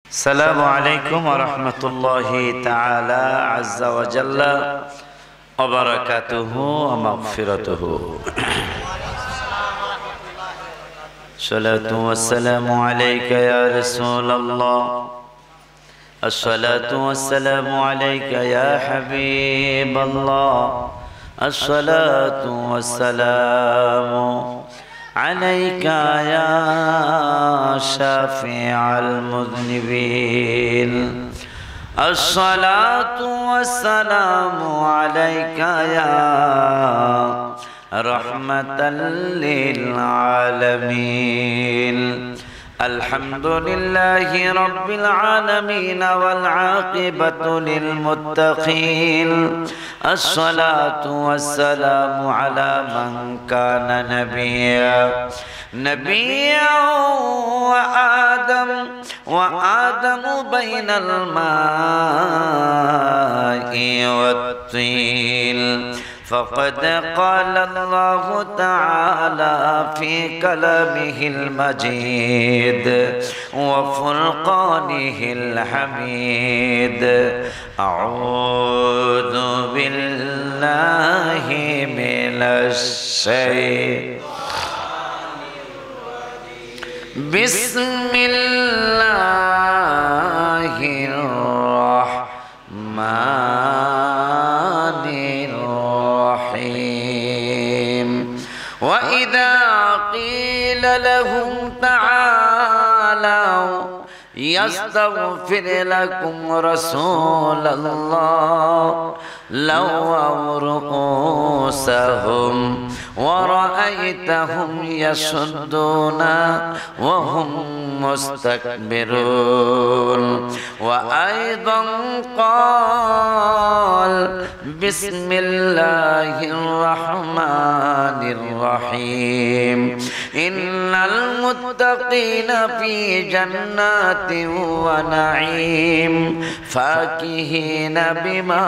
السلام عليكم ورحمة الله تعالى عز وجل وبركاته ومغفرته. الصلاة والسلام عليك يا رسول الله، الصلاة والسلام عليك يا حبيب الله، الصلاة والسلام عليك يا شافع المذنبين، الصلاة والسلام عليك يا رحمة للعالمين. الحمد لله رب العالمين والعاقبة للمتقين، الصلاة والسلام على من كان نبيا وآدم بين الماء والطين. فقد قال الله تعالى في كلامه المجيد وفرقانه الحميد: أعوذ بالله من الشيطان بسم الله الرحمن الرحيم. وإذا قيل لهم تعالوا يستغفر لكم رسول الله لووا رؤوسهم ورأيتهم يصدون وهم مستكبرون. وأيضا قال: بسم الله الرحمن الرحيم. إن المتقين في جنات ونعيم فاكهين بما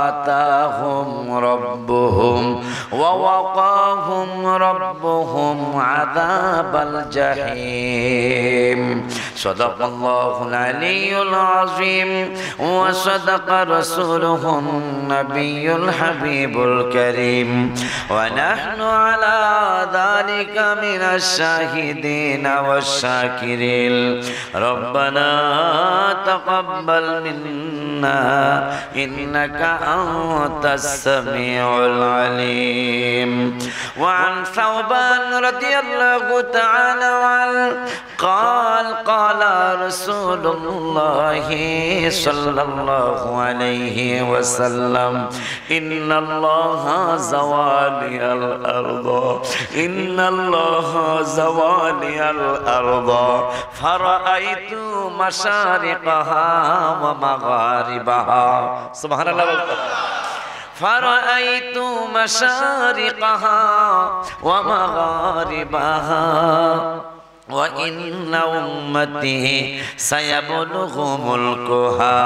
آتاهم ربهم ووقاهم ربهم عذاب الجحيم. صدق الله العلي العظيم وصدق رسوله النبي الحبيب الكريم، ونحن على ذلك من الشاهدين والشاكرين. ربنا تقبل منا إنك أنت السميع العليم. وعن ثوبان رضي الله تعالى عنه قال رسول الله صلى الله عليه وسلم: إن الله زوالي الأرض فرأيت مشارقها ومغاربها. سبحان الله. فرأيت مشارقها ومغاربها وإن أمتي سيبلغ ملكها.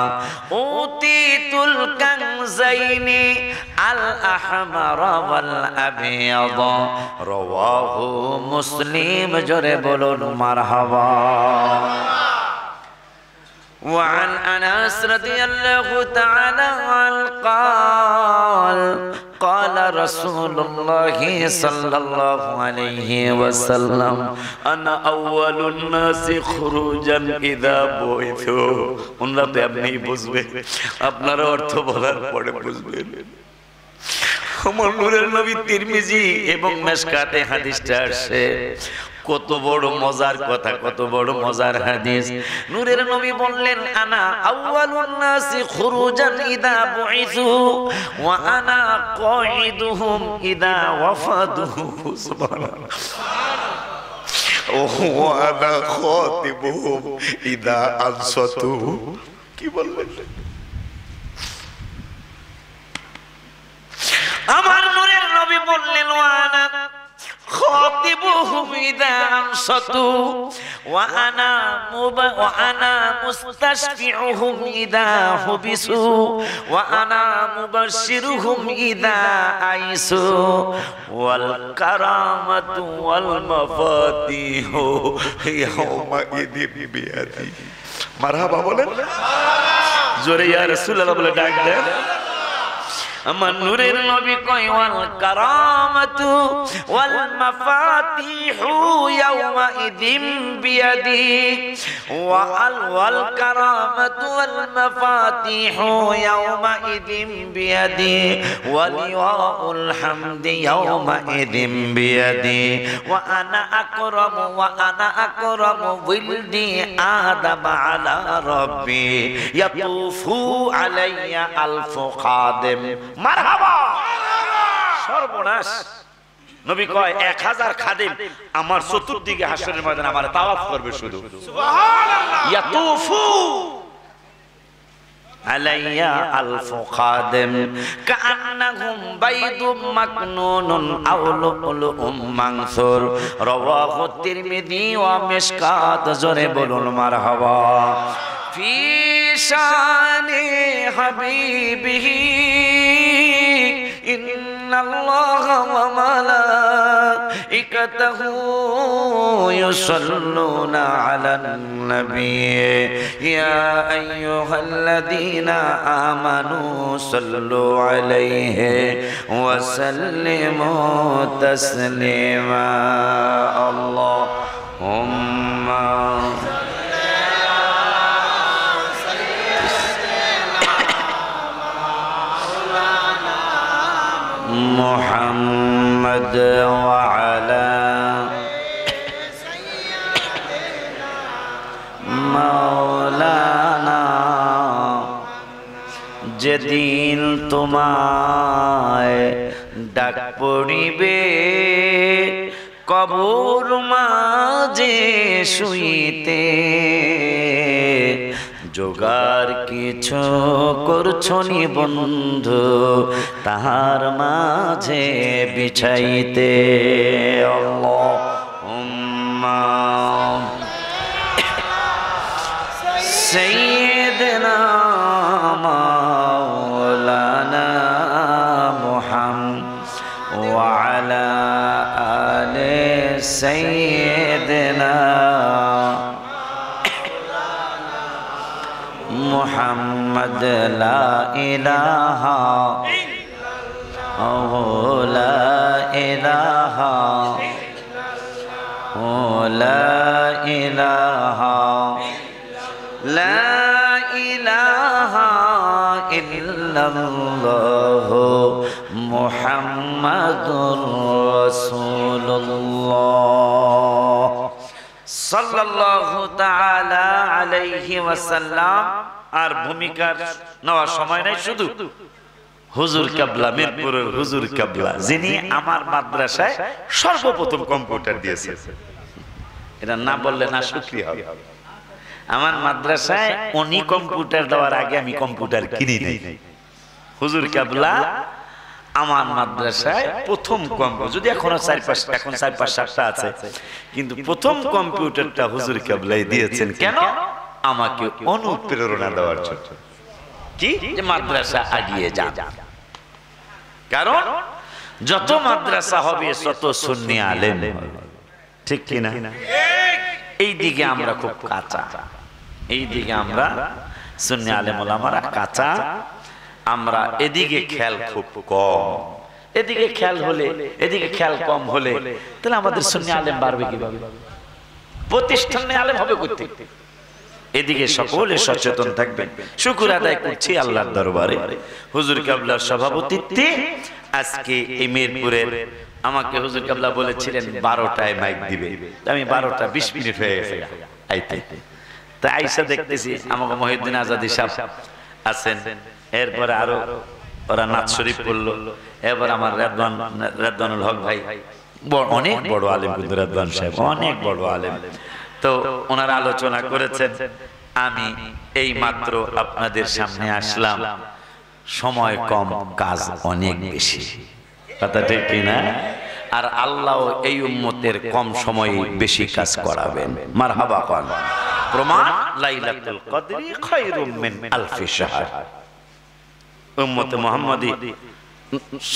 أوتيت الكنزين الأحمر والأبيض. رواه مسلم. جربل مرحبا. وعن أنس رضي الله تعالى عنه قال رسول الله صلى الله عليه وسلم: أنا أول الناس خروجا إذا بعثوا. উনরা তো এমনিই বুঝবে, আপনারা অর্থ বলার পরে বুঝবেন। আমার নূরের নবী তিরমিজি এবং মিশকাতে হাদিসটা আসে। কত বড় মজার কথা, কত বড় মজার হাদিস। নূরের নবী বললেন: আনা আউয়ালুন নাসি খুরুজান ইদা বুইসু ওয়া আনা কাঈদুহুম ইদা ওয়াফাদু। সুবহানাল্লাহ। ওয়া আনা খাতিবুহুম ইদা আনসাতু। কি বললেন? আমার নূরের নবী বললেন: ওয়া আনা خاطبهم إذا أنصتوا وأنا مستشفعهم إذا حبسوا وأنا مبشرهم إذا أيسوا والكرامة والمفاتيح يومئذ بيدي. মারহাবা বলেন জোরে ইয়া রাসূলুল্লাহ বলে ডাক দেন আমার নূরের নবী কয় ওয়াল কারামাতু ওয়াল মাফাতিহু ইয়াওমা ইদিম বিয়াদি ওয়াল কারামাতু ওয়াল মাফাতিহু ইয়াওমা ইদিম বিয়াদি ওয়াল লিওয়াউল হামদি ইয়াওমা ইদিম বিয়াদি ওয়া আনা আকরামু ওয়ালদি আদম আলা রাব্বি ইয়াতুফু আলাইয়া আলফু খাদিম মারহাবা সর্বনাশ নবী কয় 1000 খাদিম আমার চতুর্দিকে হাসরের ময়দানে আমার তাওয়াফ করবে শুধু সুবহানাল্লাহ ইয়াতুফু আলাইয়া আলফু খাদিম কাআন্নাহুম বাইদুম মাকনুনুন আও লুলুম মানসুর রাওয়াহু তিরমিজি ওয়া মিশকাত জোরে বলুন মারহাবা ফি শানি হাবিবিহি ইন্নাল্লাহা ওয়া মালাইকাতাহু ইউসাল্লুনা আলান নবী ইয়া আইয়ুহাল্লাযীনা আমানু সাল্লু আলাইহি ওয়া সাল্লিমু তাসলিমা আল্লাহুম্মা محمد وعلى مولانا যেদিন তোমায় ডাক পড়িবে কবর মাঝে শুইতে জোগার কিছু করছনি বন্ধু তাহার মাঝে বিছাইতে আল্লাহুম্মা সাইয়্যিদিনা মাওলানা মুহাম্মদ ওয়া আলা আলি সাইয়্যিদিনা محمد لا إله لا إله لا إله لا إله إلا الله محمد رسول الله সাল্লাল্লাহু তাআলা আলাইহি ওয়াসাল্লাম আর ভূমিকার নেওয়ার সময় নাই শুধু হুজুর কিবলা মিরপুরের হুজুর কিবলা যিনি আমার মাদ্রাসায় সর্বপ্রথম কম্পিউটার দিয়েছেন এটা না বললে না শুকরিয়া হবে আমার মাদ্রাসায় উনি কম্পিউটার দেওয়ার আগে আমি কম্পিউটার কিনি নাই হুজুর কিবলা আমার মাদ্রাসায় প্রথম কম্পিউটার যদি এখন 4-5টা আছে কিন্তু প্রথম কম্পিউটারটা হুজুর কিবলাই দিয়েছেন কেন আমাকে অনুপ্রেরণা দেওয়ার জন্য কি যে মাদ্রাসা এগিয়ে যান কারণ যত মাদ্রাসা হবে তত সুন্নি আলেম ঠিক কি না এই দিকে আমরা খুব কাঁচা এই দিকে আমরা সুন্নি আলেম ওলামারা কাঁচা আমরা এদিকে খেয়াল খুব কম এদিকে খেয়াল হলে এদিকে খেয়াল কম হলে তাহলে আমাদের সুন্নি আলেম বাড়বে কিভাবে প্রতিষ্ঠানে আলেম হবে করতে এদিকে সকলে সচেতন থাকবেন শুকর আদায় করছি আল্লাহর দরবারে হুজুর কিবলার সভাপতিত্বে আজকে এই মিরপুরের আমাকে হুজুর কিবলা বলেছিলেন 12টায় মাইক দিবে আমি 12টা 20 মিনিট হয়ে গেছে আইতে তাই আইসা দেখতেছি আমাকে মহিউদ্দিন আজাদি সাহেব আছেন এরপরে আরো ওরা নাথ শরীফ পড়লো এবার আমার রেদওয়ানুল হক ভাই অনেক বড় আলেম কিন্তু রেদওয়ান সাহেব অনেক বড় আলেম তো ওনারা আলোচনা করেছেন আমি এই মাত্র আপনাদের সামনে আসলাম সময় কম কাজ অনেক বেশি কথা ঠিক কি না আর আল্লাহ এই উম্মতের কম সময়ে বেশি কাজ করাবেন মারহাবা কোন প্রমাণ লাইলাতুল কদরি খায়রুম মিন আলফি শাহর উম্মতে মুহাম্মাদি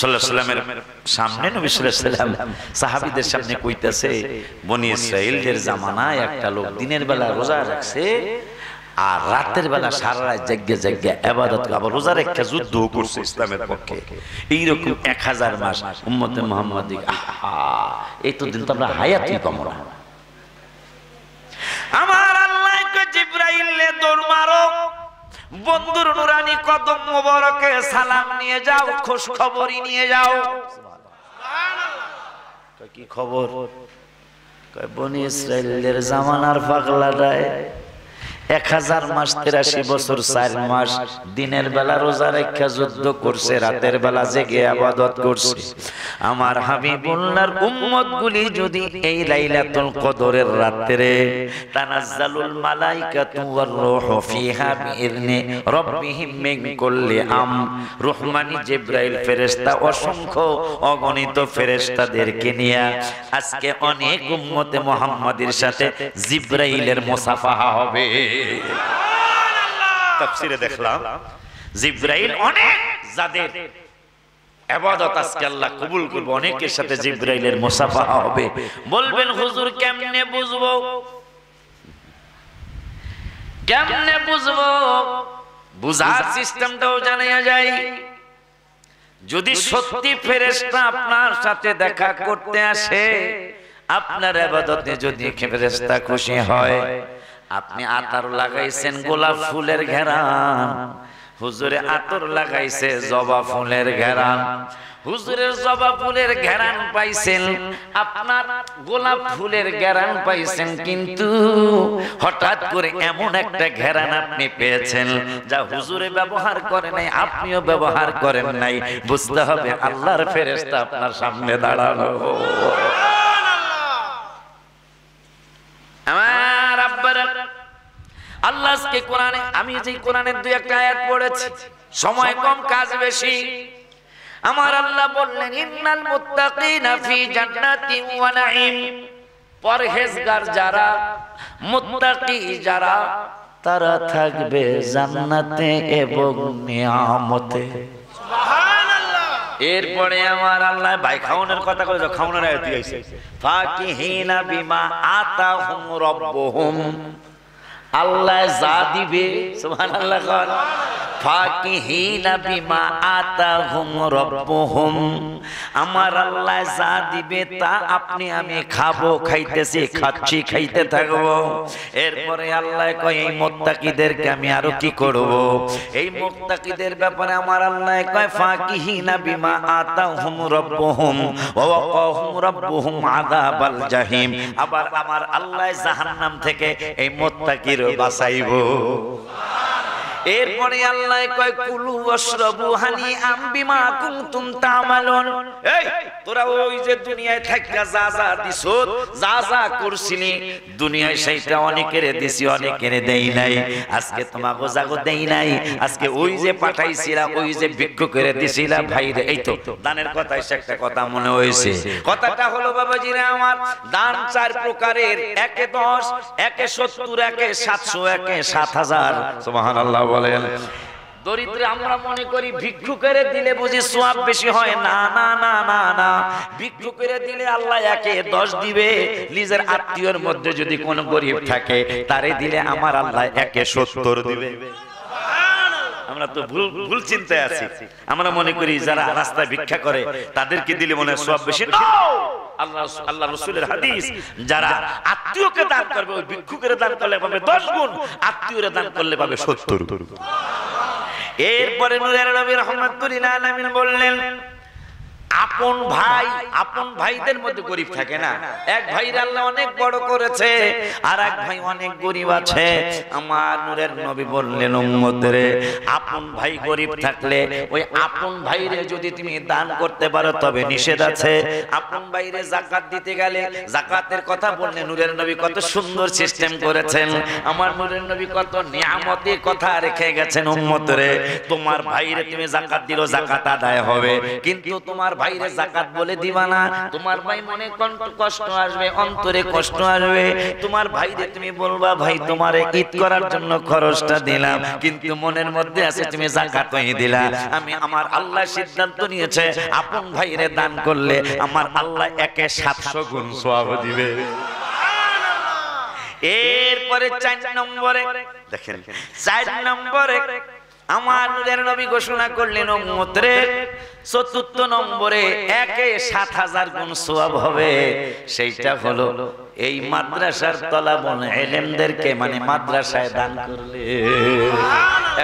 সাল্লাল্লাহু আলাইহি ওয়াসাল্লামের সামনে নবী সাল্লাল্লাহু আলাইহি ওয়াসাল্লাম সাহাবীদের সামনে কইতাছে বনি ইসরাঈলদের জামানায় একটা লোক দিনের বেলা রোজা রাখছে আর রাতের বেলা সারা রাত জেগে জেগে ইবাদত আবার রোজা রেখে যুদ্ধ করছে ইসলামের পক্ষে। এইরকম 1000 মাস উম্মতে মুহাম্মাদি, এই তো দিন তো আমরা হায়াতই কম না। আমার আল্লাহ কে জিবরাইলে দৌড় মারো, বন্ধুর নুরানি কদম মোবারকে সালাম নিয়ে যাও, খোঁজ খবরই নিয়ে যাও। সুবহানাল্লাহ। কি খবর? কয় বনি ইসরাইলের জামানার পাগলাটায় 1000 মাস 83 বছর 4 মাস দিনের বেলা রোজা রেখে যুদ্ধ করছে, রাতের বেলা জেগে ইবাদত করছে। আমার হাবিবুল্লাহর উম্মতগুলি যদি এই লাইলাতুল কদরের রাতে তানাজ্জালুল মালাইকাতু ওয়ার রূহু ফিহা বিইذনি রাব্বিহিম মিন কুল্লি রহমানি জিবরাইল ফেরেশতা অসংখ্য অগণিত ফেরেশতাদেরকে নিয়ে আজকে অনেক উম্মতে মুহাম্মাদের সাথে জিবরাইলের মুসাফাহা হবে। তাফসীরে দেখলাম জিবরাইল অনেক যাদের ইবাদত আজকে আল্লাহ কবুল করবে, অনেকের সাথে জিবরাইলের মুসাফাহা হবে। বলবেন হুজুর কেমনে বুঝবো, কেমনে বুঝবো? বুঝার সিস্টেমটাও জানা যায়। যদি সত্যি ফেরেশতা আপনার সাথে দেখা করতে আসে, আপনার ইবাদতে যদি ফেরেশতা খুশি হয়, আপনি আতর লাগাইছেন গোলাপ ফুলের ঘেরান, হুজুরে আতর লাগাইছে জবা ফুলের ঘেরান, হুজুরের জবা ফুলের ঘেরান পাইছেন, আপনার গোলাপ ফুলের ঘেরান পাইছেন, কিন্তু হঠাৎ করে এমন একটা ঘেরান আপনি পেয়েছেন যা হুজুরে ব্যবহার করে নাই, আপনিও ব্যবহার করেন নাই, বুঝতে হবে আল্লাহর ফেরেশতা আপনার সামনে দাঁড়ানো। আমার আব্বারা আল্লাহ আজকে কোরআনে, আমি যে কোরআনের 2-1 আয়াত পড়েছি, সময় কম কাজ বেশি। আমার আল্লাহ বললেন ইন্নাল মুত্তাকিনা ফি জান্নাতিন ওয়া নাঈম, পরহেজগার যারা, মুত্তাকি যারা, তারা থাকবে জান্নাতে এবং নিয়ামতে। সুবহানাল্লাহ। এরপরে আমার আল্লাহ ভাই খাওয়ানোর কথা কইল, খাওয়ানোর আয়াত দিয়েছে ফাকিহিনা বিমা আতাহুম রাব্বুহুম, আল্লাহ যা দিবে, সুবহানাল্লাহ, ফাকিহিনা বিমা আতাহুম রাব্বুহুম, আমার আল্লাহ যা দিবে তা আপনি আমি খাবো, খাইতেছি, খাচ্ছি, খাইতে থাকবো। এরপরে আল্লাহ কয় এই মুত্তাকিদেরকে আমি আরো কি করব? এই মুত্তাকিদের ব্যাপারে আমার আল্লাহ কয় ফাকিহিনা বিমা আতাহুম রাব্বুহুম ওয়া ওয়াকাহুম রাব্বুহুম আযাবাল জাহিম, আবার আমার আল্লাহ জাহান্নাম থেকে এই মুত্তাকির বাঁচাইবো। এরপরে আল্লাহ কয় কুলু ওয়াশরাবু হানিআম বিমা কুনতুম তা'মালুন, এই তোরা ওই যে দুনিয়ায় থাইকা যা যা দিছো, যা যা করছিলি দুনিয়ায়, সেইটা অনেকের দিছি, অনেকের দেই নাই, আজকে তোমাকে জাগো দেই নাই, আজকে ওই যে পাঠাইছিলা, ওই যে ভিক্ষু করে দিছিলা ভাইরে। এই তো দানের কথা এসে একটা কথা মনে হয়েছে, কথাটা হলো বাবাজিরা আমার, দান 4 প্রকারের, 1 এ 10, 1 এ 70, 1 এ 700, 1 এ 7000। সুবহানাল্লাহ বলেন। দরিদ্র আমরা মনে করি ভিক্ষু করে দিলে বুঝি সওয়াব বেশি হয়, না না না না না, ভিক্ষু করে দিলে আল্লাহ 1 এ 10 দিবে। নিজের আত্মীয়র মধ্যে যদি কোনো গরিব থাকে তারে দিলে আমার আল্লাহ 1 এ 70 দিবে। আমরা তো ভুল চিন্তায় আছি, আমরা মনে করি যারা রাস্তায় ভিক্ষা করে তাদেরকে দিলে মনে হয় সওয়াব বেশি। আল্লাহ রাসূলের হাদিস, যারা আত্মীয়কে দান করবে ওই ভিক্ষুকের দান করলে পাবে 10 গুণ, আত্মীয়রে দান করলে পাবে 70। এরপরে নূরের নবী রাহমাতুল্লিল আলামিন বললেন আপন ভাই, আপন ভাইদের মধ্যে গরিব থাকে না, এক ভাইর আল্লাহ অনেক বড় করেছে আর এক ভাই অনেক গরিব আছে। আমার নূরের নবী বললেন উম্মতরে, আপন ভাই গরিব থাকলে ওই আপন ভাইরে যদি তুমি দান করতে পারো তবে নিষেধ আছে। আপন ভাইরে যাকাত দিতে গেলে যাকাতের কথা বললেন নূরের নবী, কত সুন্দর সিস্টেম করেছেন। আমার নূরের নবী কত নিয়ামতের কথা রেখে গেছেন উম্মতরে, তোমার ভাইরে তুমি যাকাত দিলো যাকাত আদায় হবে, কিন্তু তোমার ভাইরে যাকাত বলে দিবা না, তোমার ভাই মনে কষ্ট আসবে, অন্তরে কষ্ট আসবে। তোমার ভাইরে তুমি বলবা ভাই তোমারে ঈদ করার জন্য খরচটা দিলাম, কিন্তু মনের মধ্যে আছে তুমি যাকাতই দিলা। আমি আমার আল্লাহ সিদ্ধান্ত নিয়েছে আপন ভাইরে দান করলে আমার আল্লাহ 1 এ 700 গুণ সওয়াব দিবে। এরপরে 4 নম্বরে দেখেন, 4 নম্বরে আমার নূরের নবী ঘোষণা করলেন উম্মতের ৪র্থ নম্বরে ৭,০০০ গুণ সওয়াব হবে। সেইটা হলো এই মাদ্রাসার তলাবুল ইলমদেরকে মানে মাদ্রাসায় দান করলে।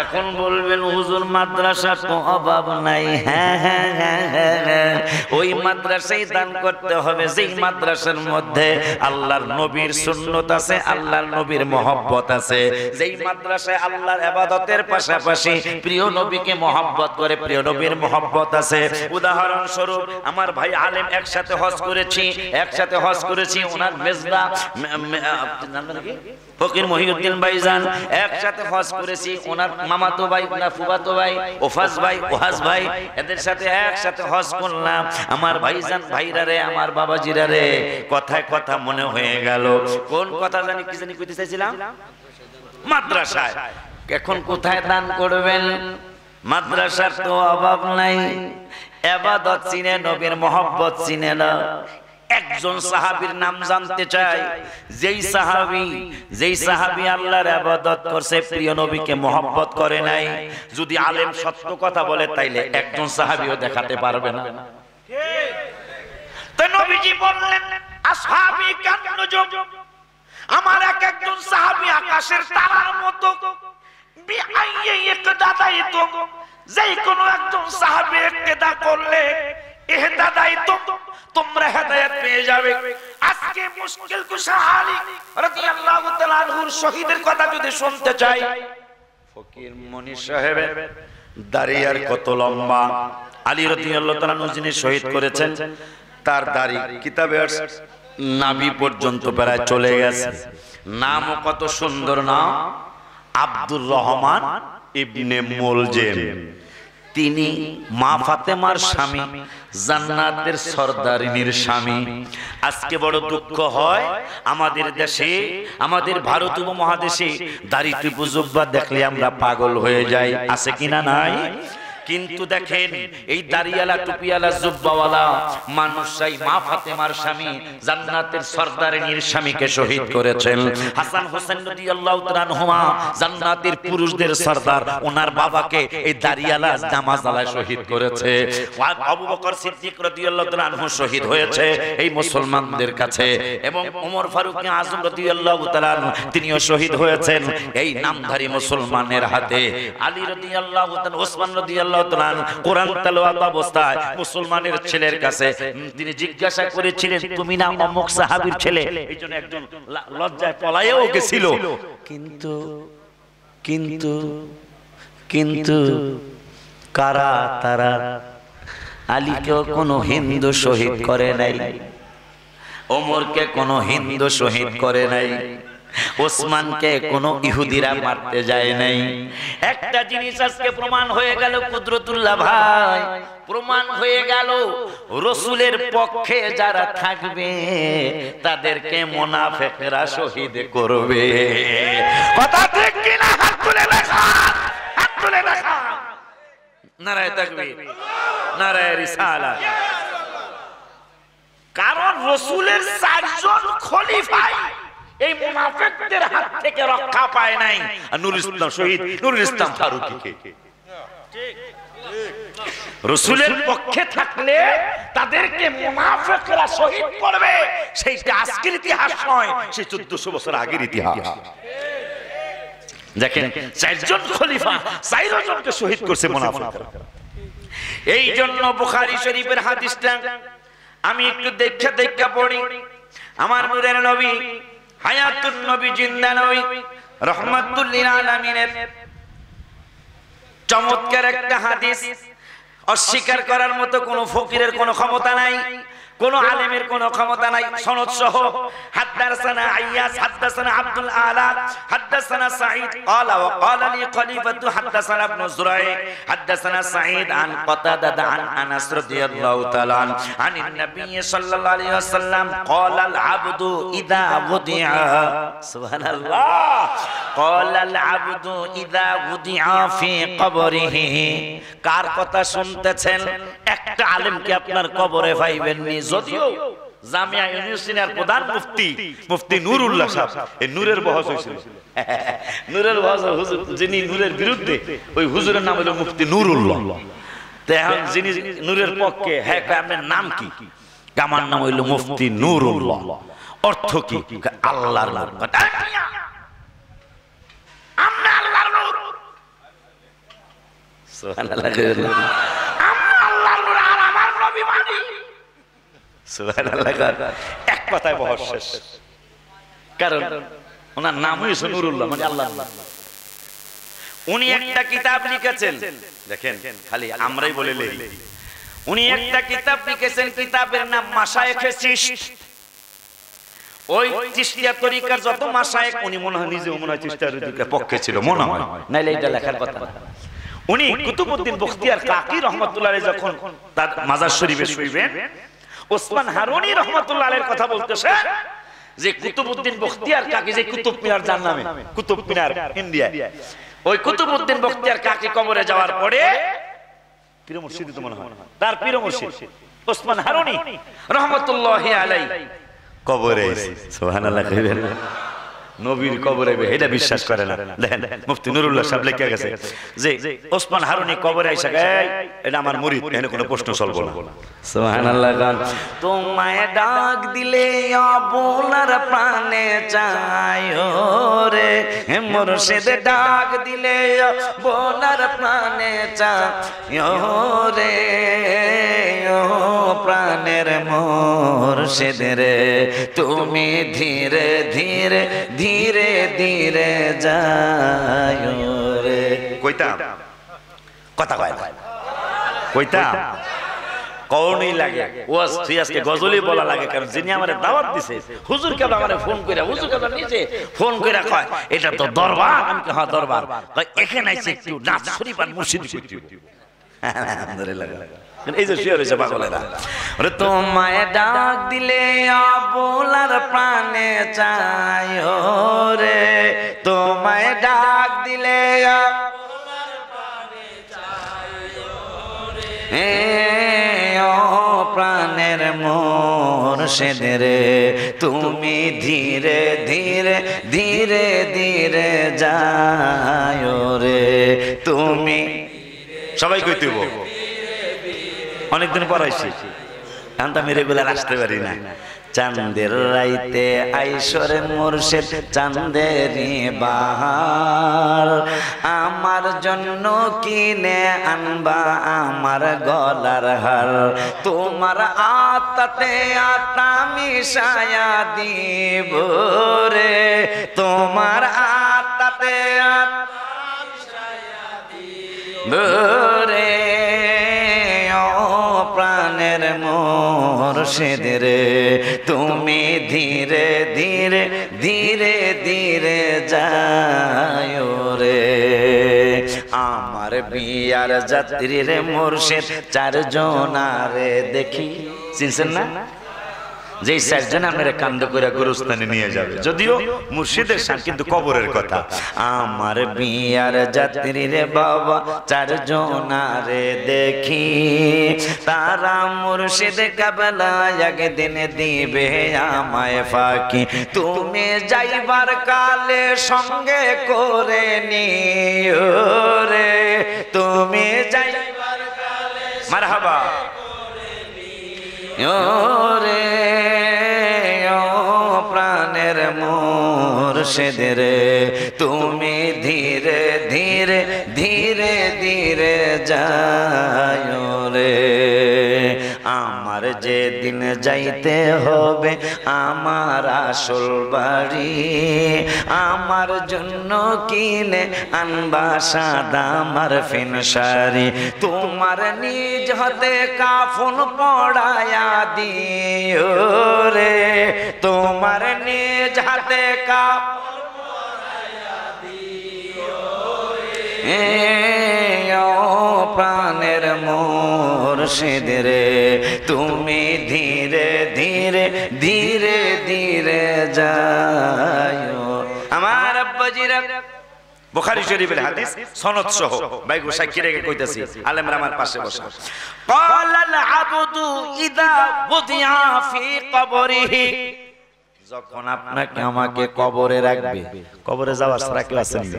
এখন বলবেন হুজুর মাদ্রাসা তো অভাব নাই। হ্যাঁ হ্যাঁ হ্যাঁ হ্যাঁ, ওই মাদ্রাসায় দান করতে হবে যেই মাদ্রাসার মধ্যে আল্লাহর নবীর সুন্নত আছে, আল্লাহর নবীর মহব্বত আছে, যেই মাদ্রাসায় আল্লাহর ইবাদতের পাশাপাশি প্রিয় নবীকে মহব্বত করে, প্রিয় নবীর মহব্বত আছে। উদাহরণ স্বরূপ আমার ভাই আলেম একসাথে হজ করেছি, ওনার মেজদা ফকির মহিউদ্দিন ভাইজান একসাথে হজ করেছি, ওনার মামাতো ভাই, ওনার ফুফাতো ভাই, ওফাজ ভাই, ওহাজ ভাই, এদের সাথে একসাথে হজ করলাম। আমার ভাইজান ভাইরা রে, আমার বাবাজিরা রে, কথায় কথা মনে হয়ে গেল। কোন কথা জানি কি জানি কইতে চাইছিলাম? মাদ্রাসায়। এখন কোথায় দান করবেন? মাদ্রাসার তো অভাব নাই। ইবাদত চিনে, নবীর মহব্বত চিনে না। একজন সাহাবীর নাম জানতে চাই, যেই সাহাবী আল্লাহর ইবাদত করছে, প্রিয় নবীকে মহব্বত করে নাই। যদি আলেম সত্য কথা বলে তাইলে একজন সাহাবীও দেখাতে পারবে না। ঠিক? তো নবীজি বললেন আসহাবী কান্নুজুম, আমার একজন সাহাবী আকাশের তারার মতো। বিআইয়ি ইকতাদাইতুম, যেই কোন একজন সাহাবী ইকতিদা করলে ইহতাদাইতুম, তোমরা হেদায়েত পেয়ে যাবে। আজকে মুশকিল কুশা আলী রাদিয়াল্লাহু তাআলা আনহুর শহীদের কথা যদি শুনতে চাই, ফকির মনি সাহেবের দাড়ি আর কত লম্বা। আলী রাদিয়াল্লাহু তাআলা আনহু যিনি শহীদ করেছেন, তার দাড়ি কিতাবে নাভি পর্যন্ত প্রায় চলে গেছে। নামও কত সুন্দর নাম, আব্দুর রহমান ইবনে মুলজিম। তিনি মা ফাতেমার স্বামী, জান্নাতের সরদারিনীর স্বামী। আজকে বড় দুঃখ হয় আমাদের দেশে, আমাদের ভারত উপমহাদেশে দাড়ি টুপি জুব্বা দেখলে আমরা পাগল হয়ে যাই। আছে কিনা নাই? কিন্তু দেখেন এই দাড়িওয়ালা টুপিওয়ালা জুব্বাওয়ালা মানুষই মা ফাতেমার স্বামী, জান্নাতের সরদারিনীর স্বামীকে শহীদ করেছেন। হাসান হোসেন রাদিয়াল্লাহু তাআলা আনহুমা জান্নাতের পুরুষদের সরদার, ওনার বাবাকে এই দাড়িওয়ালা জামাজালা শহীদ করেছে। আবু বকর সিদ্দিক রাদিয়াল্লাহু তাআলা আনহু শহীদ হয়েছে এই মুসলমানদের কাছে, এবং ওমর ফারুক আযম রাদিয়াল্লাহু তাআলা তিনিও শহীদ হয়েছেন এই নামধারী মুসলমানের হাতে। আলী রাদিয়াল্লাহু তাআলা, ওসমান রাদিয়াল্লাহু কোরআন তেলাওয়াত অবস্থায় মুসলমানের ছেলের কাছে তিনি জিজ্ঞাসা করেছিলেন, তুমি না অমুক সাহাবীর ছেলে? এইজন্য একজন লজ্জায় পলায়েও গেছিল। কিন্তু কারা তারা? আলীকেও কোনো হিন্দু শহীদ করে নাই, ওমরকে কোনো হিন্দু শহীদ করে নাই, ওসমানকে কোন ইহুদিরা মারতে যায় নাই। একটা জিনিস আজকে প্রমাণ হয়ে গেল কুদরতুল্লাহ ভাই, প্রমাণ হয়ে গেল রাসূলের পক্ষে যারা থাকবে তাদেরকে মুনাফিকরা শহীদ করবে। কথা ঠিক কি না? হাত তুলে দেখা, হাত তুলে দেখা। নারায়ে তাকবীর, নারায়ে রিসালাত। কারণ রাসূলের 4 জন খলিফা এই মুনাফিকদের হাত থেকে রক্ষা পায় নাই। নুরুল ইসলাম শহীদ নুরুল ইসলাম ফারুকীকে। ঠিক, রাসূলের পক্ষে থাকলে তাদেরকে মুনাফিকরা শহীদ করবে, সেইটা আজকের ইতিহাস নয়, সেই 1400 বছর আগের ইতিহাস। দেখেন 4 জন খলিফা 4 জনকে শহীদ করছে মুনাফিকরা। এই জন্য বুখারী শরীফের হাদিসটা আমি একটু দেখা পড়ি। আমার নূরের নবী, হায়াতুন নবী, জিন্দা নবী, রাহমাতুল লিল আলামিনের চমৎকার একটা হাদিস। অস্বীকার করার মতো কোন ফকিরের কোনো ক্ষমতা নাই, কোন আলেমের কোনো ক্ষমতা নাই। সনদ সহ হাদাসানা আইয়াস, হাদাসানা আব্দুল আলা, হাদাসানা সাঈদ ক্বালা ওয়া ক্বালা লি খলিফাতু, হাদাসানা ইবনে জুরাই, হাদাসানা সাঈদ আন কাতাদা আন আনাস রাদিয়াল্লাহু তাআলা আনিন নবী সাল্লাল্লাহু আলাইহি ওয়াসাল্লাম ক্বালা আল আবদু ইযা ওদিআ, সুবহানাল্লাহ, ক্বালা আল আবদু ইযা ওদিআ ফি কবরিহি। কার কথা শুনতেছেন? একটা আলেমকে আপনার কবরে পাইবেন নি, যদিও জামিয়া ইউনিভার্সিটির প্রধান মুফতি মুফতি নুরুল্লাহ সাহেব, এই নূরের বহস হয়েছিল। নূরের বহস, হুজুর যিনি নূরের বিরুদ্ধে, ওই হুজুরের নাম হলো মুফতি নুরুল্লাহ। তো এখন যিনি নূরের পক্ষে, হ্যাঁ আপনার নাম কি? আমার নাম হইল মুফতি নুরুল্লাহ। অর্থ কি? আল্লাহর নূর। আমরা আল্লাহর নূর, সুবহানাল্লাহ। আমরা আল্লাহর নূর আর আমার নবী মানি, সুবহানাল্লাহ। এক কথায় বহস শেষ। কারণ ওনার নাম হইছে নুরুল্লাহ, মানে আল্লাহর নূর। উনি একটা কিতাব লিখেছেন, দেখেন খালি আমরাই বলে লিখি। উনি একটা কিতাব লিখেছেন, কিতাবের নাম মাশায়েখে চিশত। ওই চিশতিয়া তরিকার যত মাশায়েখ, উনি মনে হয় নিজেও মনে হয় চিশতিয়া তরিকার পক্ষে ছিল, মনে হয়, নাইলে এটা লেখার কথা না। উনি কুতুবউদ্দিন বখতিয়ার কাকি রহমাতুল্লাহ আলাইহি যখন তার মাজার শরীফে শুইবেন, ওসমান হারুনি রহমাতুল্লাহ আলাইহির কথা বলতেছে যে কুতুবউদ্দিন বখতিয়ার কাকি, যে কুতুব মিনার যার নামে কুতুব মিনার ইন্ডিয়া, ওই কুতুবউদ্দিন বখতিয়ার কাকি কবরে যাওয়ার পরে পীর মুর্শিদ তো মনে হয়, তার পীর মুর্শিদ ওসমান হারুনি রহমাতুল্লাহি আলাইহি কবরে এসে, সুবহানাল্লাহ, কইবেন নবীর কবরে এটা বিশ্বাস করে না। দেখেন মুফতি নুরুল্লাহ সাহেব লিখে গেছে যে ওসমান হারুনি কবরে আইসা গায়, এটা আমার মুরিদ, এখানে কোনো প্রশ্ন চলবো না, সুবহানাল্লাহ। গান তোমায় ডাক দিলে অবলার প্রাণে চায় রে, মুর্শিদ ডাক দিলে অবলার প্রাণে চায় রে, ও প্রাণের মুর্শিদ রে, তুমি ধীরে ধীরে ধীরে ধীরে যায় রে। কইতাম কথা কয় না, কইতাম কওনি লাগে, ওয়াজ তুই আজকে গজলই বলা লাগে। কারণ যিনি আমারে দাওয়াত দিছে, হুজুর কেবল আমারে ফোন কইরা, হুজুর কেবল নিচে ফোন কইরা কয় এটা তো দরবার। আমি কই হ্যাঁ দরবার। কয় এখানে আইছে একটু নাচ শরীফ আর মুর্শিদ কইতে। আলহামদুলিল্লাহ। এই যে শিওর হইছে পাগলেরা। ওরে তোমায় ডাক দিলে অবলার প্রাণে চায় রে, তোমায় ডাক দিলে অবলার প্রাণে চায় রে, ও প্রাণের মুর্শিদ রে, তুমি ধীরে ধীরে ধীরে ধীরে যায় রে, তুমি সবাই কইতে হইব। অনেকদিন পর আইছি, এখন তো আমি রেগুলার আসতে পারি না। চাঁদের রাইতে আইসরে মুর্শিদ চাঁদেরই বাহার, আমার জন্য কিনে আনবা আমার গলার হার, তোমার আতাতে আতা মিশায়া দিব রে, তোমার আতাতে আতা মিশায়া দিব রে, প্রাণের মুর্শিদ রে, তুমি ধীরে ধীরে ধীরে ধীরে যায় রে, আমার বিয়ার যাত্রী রে মুর্শিদ চারজনারে দেখি, চিনছেন না? যে চারজন আমরা কান্দ করে গোরস্থানে নিয়ে যাবে, যদিও মুর্শিদের শান কিন্তু কবরের কথা। আমার বিয়ার যাত্রী রে বাবা চারজনারে দেখি, তারা মুর্শিদ কাবলা একদিন দিবে আমায় ফাঁকি, তুমি যাইবার কালে সঙ্গে করে নিও রে, তুমি যাইবার কালে মারহাবা রে, ও প্রাণের মুর্শিদ রে, তুমি ধীরে ধীরে ধীরে ধীরে যায় রে, আমার যেদিন যাইতে হবে আমার আসল বাড়ি, আমার জন্য কিনে আনবা সাদা মারফিন শাড়ি, তোমার নিজ হাতে কাফন পড়ায়া দিও রে, তোমার নিজ হাতে কাফন পড়ায়া দিও রে, ও প্রাণের মুর্শিদ রে, তুমি ধীরে ধীরে ধীরে ধীরে যায়। আমার আব্বাজিরা বুখারী শরীফের হাদিস সনদ সহ বাইগো সাক্ষী রেখে কইতাছি আলেমরা আমার পাশে বসা ক্বালাল আবদু ইযা বুদিয়া ফি কবরিহি যখন আপনাকে আমাকে কবরে রাখবে কবরে যাওয়ার ছাড়া কেউ আছে নাকি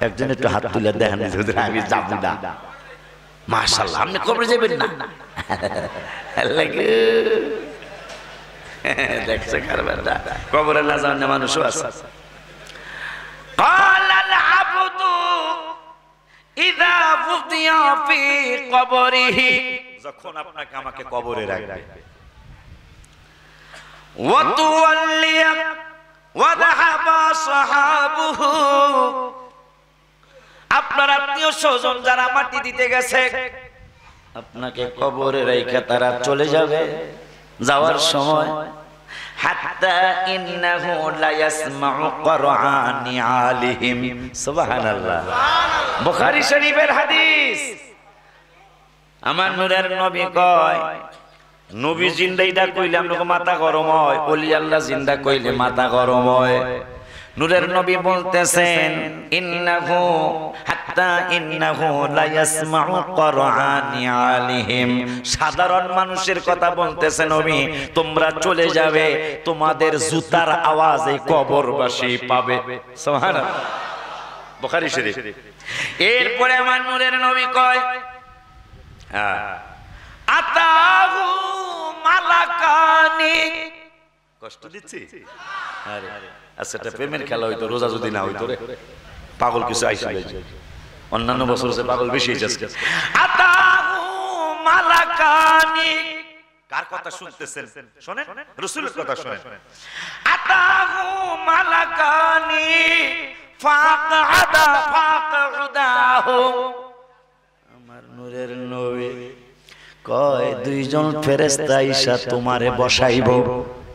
একজন একটু হাত তুলে দেখেন হুজুর আমি যাব না মাশাআল্লাহ আপনি কবরে যাবেন না লাগে দেখছে কারবারটা কবরে না যাওয়ার মানুষও আছে ক্বালাল আবদু ইযা বুদিয়া ফি কবরিহি যখন আপনাকে আমাকে কবরে রাখবে ওয়া তুওয়াল্লিয়া ওয়া যাহাবা সাহাবুহু আপনার আত্মীয় স্বজন যারা মাটি দিতে গেছে আপনাকে কবরে রেখে তারা চলে যাবে যাওয়ার সময় হাত্তা ইন্নাহু লা ইয়াসমাউ কুরআনি আলিহিম সুবহানাল্লাহ বুখারী শরীফের হাদিস আমার নূরের নবী কয় নবী জিন্দাইটা কইলে আমগো মাথা গরম হয় ওলি আল্লাহ জিন্দা কইলে মাথা গরম হয় নূরের নবী বলতেছেন ইন্নাহু হাত্তা ইন্নাহু লা ইয়াসমাউ কুরআনি আলিহিম সাধারণ মানুষের কথা বলতেছে নবী তোমরা চলে যাবে তোমাদের জুতার আওয়াজ এই কবরবাসী পাবে সুবহানাল্লাহ বুখারী শরীফ এরপরে আমার নূরের নবী কয় আতাহু মালাকানি কষ্ট দিচ্ছি আরে আচ্ছা এটা প্রেমের খেলা হইতো রোজা যদি না হইতো রে পাগল কিছু আইছিল অন্যান্য বছর সে পাগল বেশি হইছে আতাহু মালাকানি কার কথা শুনতেছেন শুনেন রাসূলের কথা শুনেন আতাহু মালাকানি ফাকআদাহু আমার নূরের নবী কয় দুইজন ফেরেশতা আইসা তোমারে বসাইবো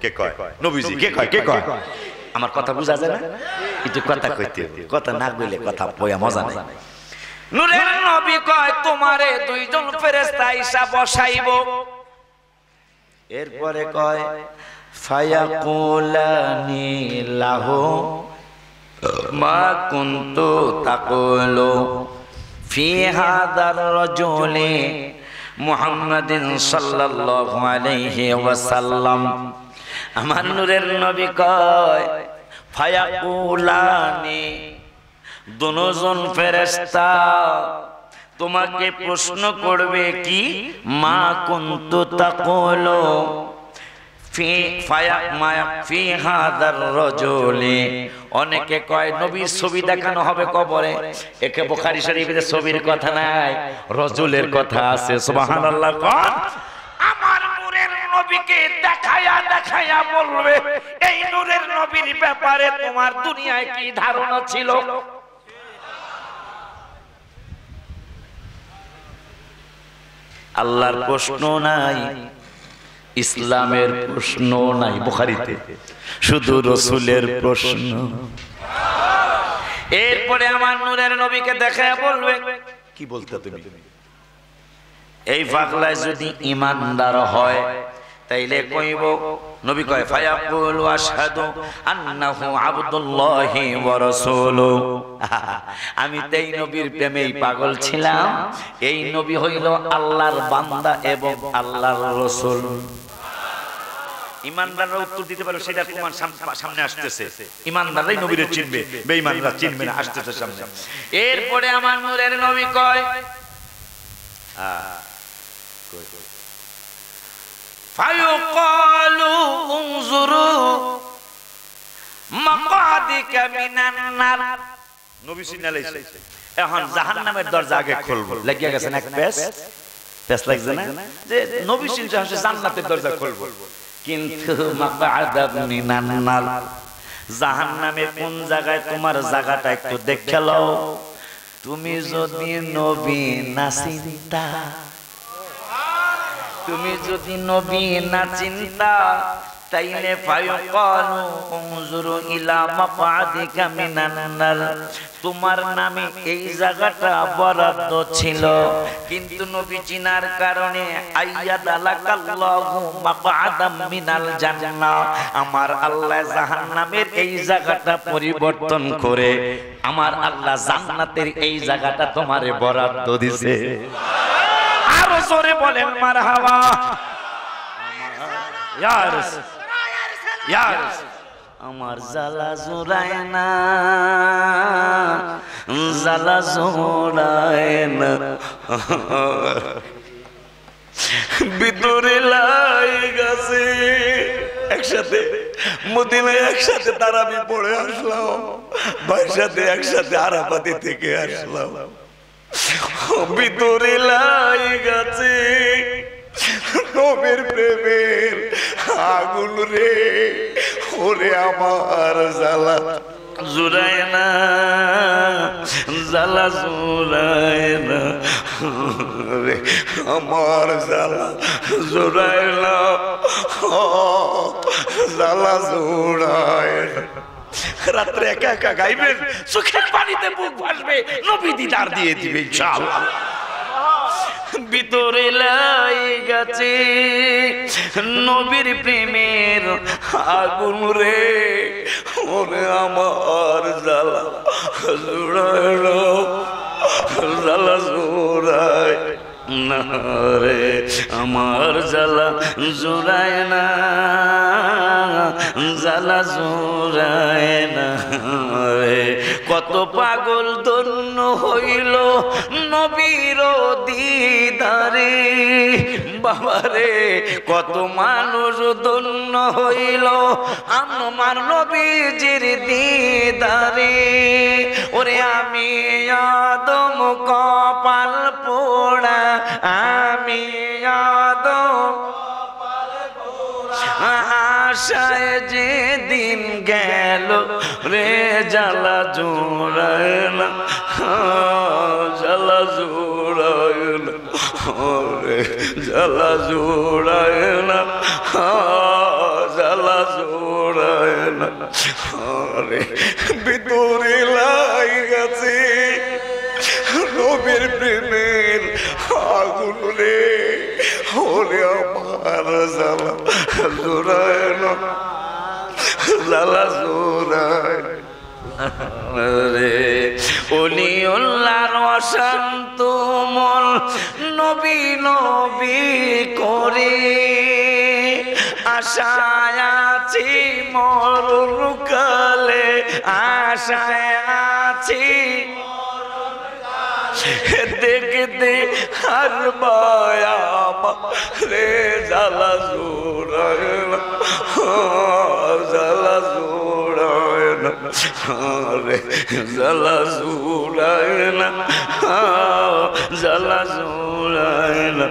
কে কয় নবীজি কে কয় আমার কথা বুঝা যায় না একটু কথা কইতে কথা না কইলে কথা পয়া মজা নাই নূরের নবী কয় তোমারে দুইজন ফেরেশতা আইসা বসাইবো এরপরে কয় ফায়াকুলানি লাহু মা কুনতু তাকুলু ফি হাদার রাজুলি মুহাম্মাদিন সাল্লাল্লাহু আলাইহি ওয়াসাল্লাম আমার নূরের নবী কয় ফায়াকুলানি দুজন ফেরেশতা তোমাকে প্রশ্ন করবে কি মা কুনতু তাকুলু ফি হাদার রাজুলি অনেকে কয় নবীর ছবি দেখানো হবে কবরে একে বুখারী শরীফে ছবির কথা নাই রাজুলের কথা আছে সুবহানাল্লাহ কোন আমার নূরের নবীকে দেখায়া বলবে এই নূরের নবীর ব্যাপারে তোমার দুনিয়ায় কি ধারণা ছিল আল্লাহর প্রশ্ন নাই ইসলামের প্রশ্ন নাই বুখারীতে শুধু রাসূলের প্রশ্ন এরপরে আমার নূরের নবীকে দেখায়া বলবে কি বলতে তুমি এই পাগলায় যদি ঈমানদার হয় তাইলে কইব নবী কয় ফায়াকুলু আশহাদু আন্নাহু আবদুল্লাহি ওয়া রাসূলুহু আমি তেই নবীর প্রেমেই পাগল ছিলাম এই নবী হইল আল্লাহর বান্দা এবং আল্লাহর রাসূল ইমানদাররা উত্তর দিতে পারবে সেটা তোমার সামনে আসতেছে ইমানদাররাই নবীরে চিনবে বেঈমানরা চিনবে না আসতেছে সামনে এরপরে আমার নূরের নবী কয় ফায়ুকালু উনজুরু মাকাদিকা মিনান নার নবী সিনালাইছে এখন জাহান্নামের দরজা আগে খুলবো লাগিয়া গেছেন এক পেস লাগছে না যে নবী সিনছে জান্নাতের দরজা খুলবো কিন্তু মাকাদা মিনান নার জাহান্নামে কোন জায়গায় তোমার জায়গাটা একটু দেখে লও তুমি যদি নবী না চিন্তা তুমি যদি নবী না চিন্তা তাইলে ফায়ুকালু উনজুরু ইলা মাকআদিকা মিনান নার, তোমার নামে এই জায়গাটা বরাদ্দ ছিল, কিন্তু নবী চিনার কারণে আইয়াদালাকাল্লাহু মাকআদাম মিনাল জান্নাহ, আমার আল্লাহ জাহান্নামের এই জায়গাটা পরিবর্তন করে আমার আল্লাহ জান্নাতের এই জায়গাটা তোমারে বরাদ্দ দিছে। আরো জোরে বলেন মারহাবা। ইয়া রাসূল, ইয়া রাসূল, আমার জ্বালা জোড়ায় না, জ্বালা জোড়ায় না, ভিতরে লাই গেছে। একসাথে মদিনায় একসাথে তারাবি পড়ে আসলাম, ভাইয়ের সাথে একসাথে আরাফাতে থেকে আসলাম, ভিতরে লাই গেছে নবীর প্রেমের আগুন রে, ওরে আমার জ্বালা জুড়ায় না, জ্বালা জুড়ায় না রে, আমার জ্বালা জুড়ায় না, জ্বালা জুড়ায় না। রাত্রে একা একা গাইবেন, চোখের পানিতে বুক ভাসবে, নবী দিদার দিয়ে দিবে ইনশাআল্লাহ। ভিতরে লাই গেছে নবীর প্রেমের আগুন রে, ওরে আমার জ্বালা জুড়ায় না, জ্বালা জুড়ায় না রে, আমার জ্বালা জুড়ায় না, জ্বালা জুড়ায় না রে। কত পাগল ধন্য হইল নবীর দিদারে, বাবারে কত মানুষ ধন্য হইল আমার নবীজির দিদারে, ওরে আমি আদম কপাল পোড়া, আমি আদম আশায় যে দিন গেল রে, জ্বালা জোড়ায় না, জ্বালা জোড়ায় না রে, জ্বালা জোড়ায় না, জ্বালা জোড়ায় না রে। ভিতরে লাই গেছে নবীর প্রেমের আগুন রে, ওরে আমার জ্বালা জোড়ায় না, জ্বালা জোড়ায় রে। ওলিউল্লাহর অশান্ত মন নবী নবী করে, আশায় আছি মরণ কালে, আশায় আছি দেখতে আর মায়ামা রে, জ্বালা জোড়ায় না, জ্বালা জোড়ায় না রে, জ্বালা জোড়ায় না, জ্বালা জোড়ায় না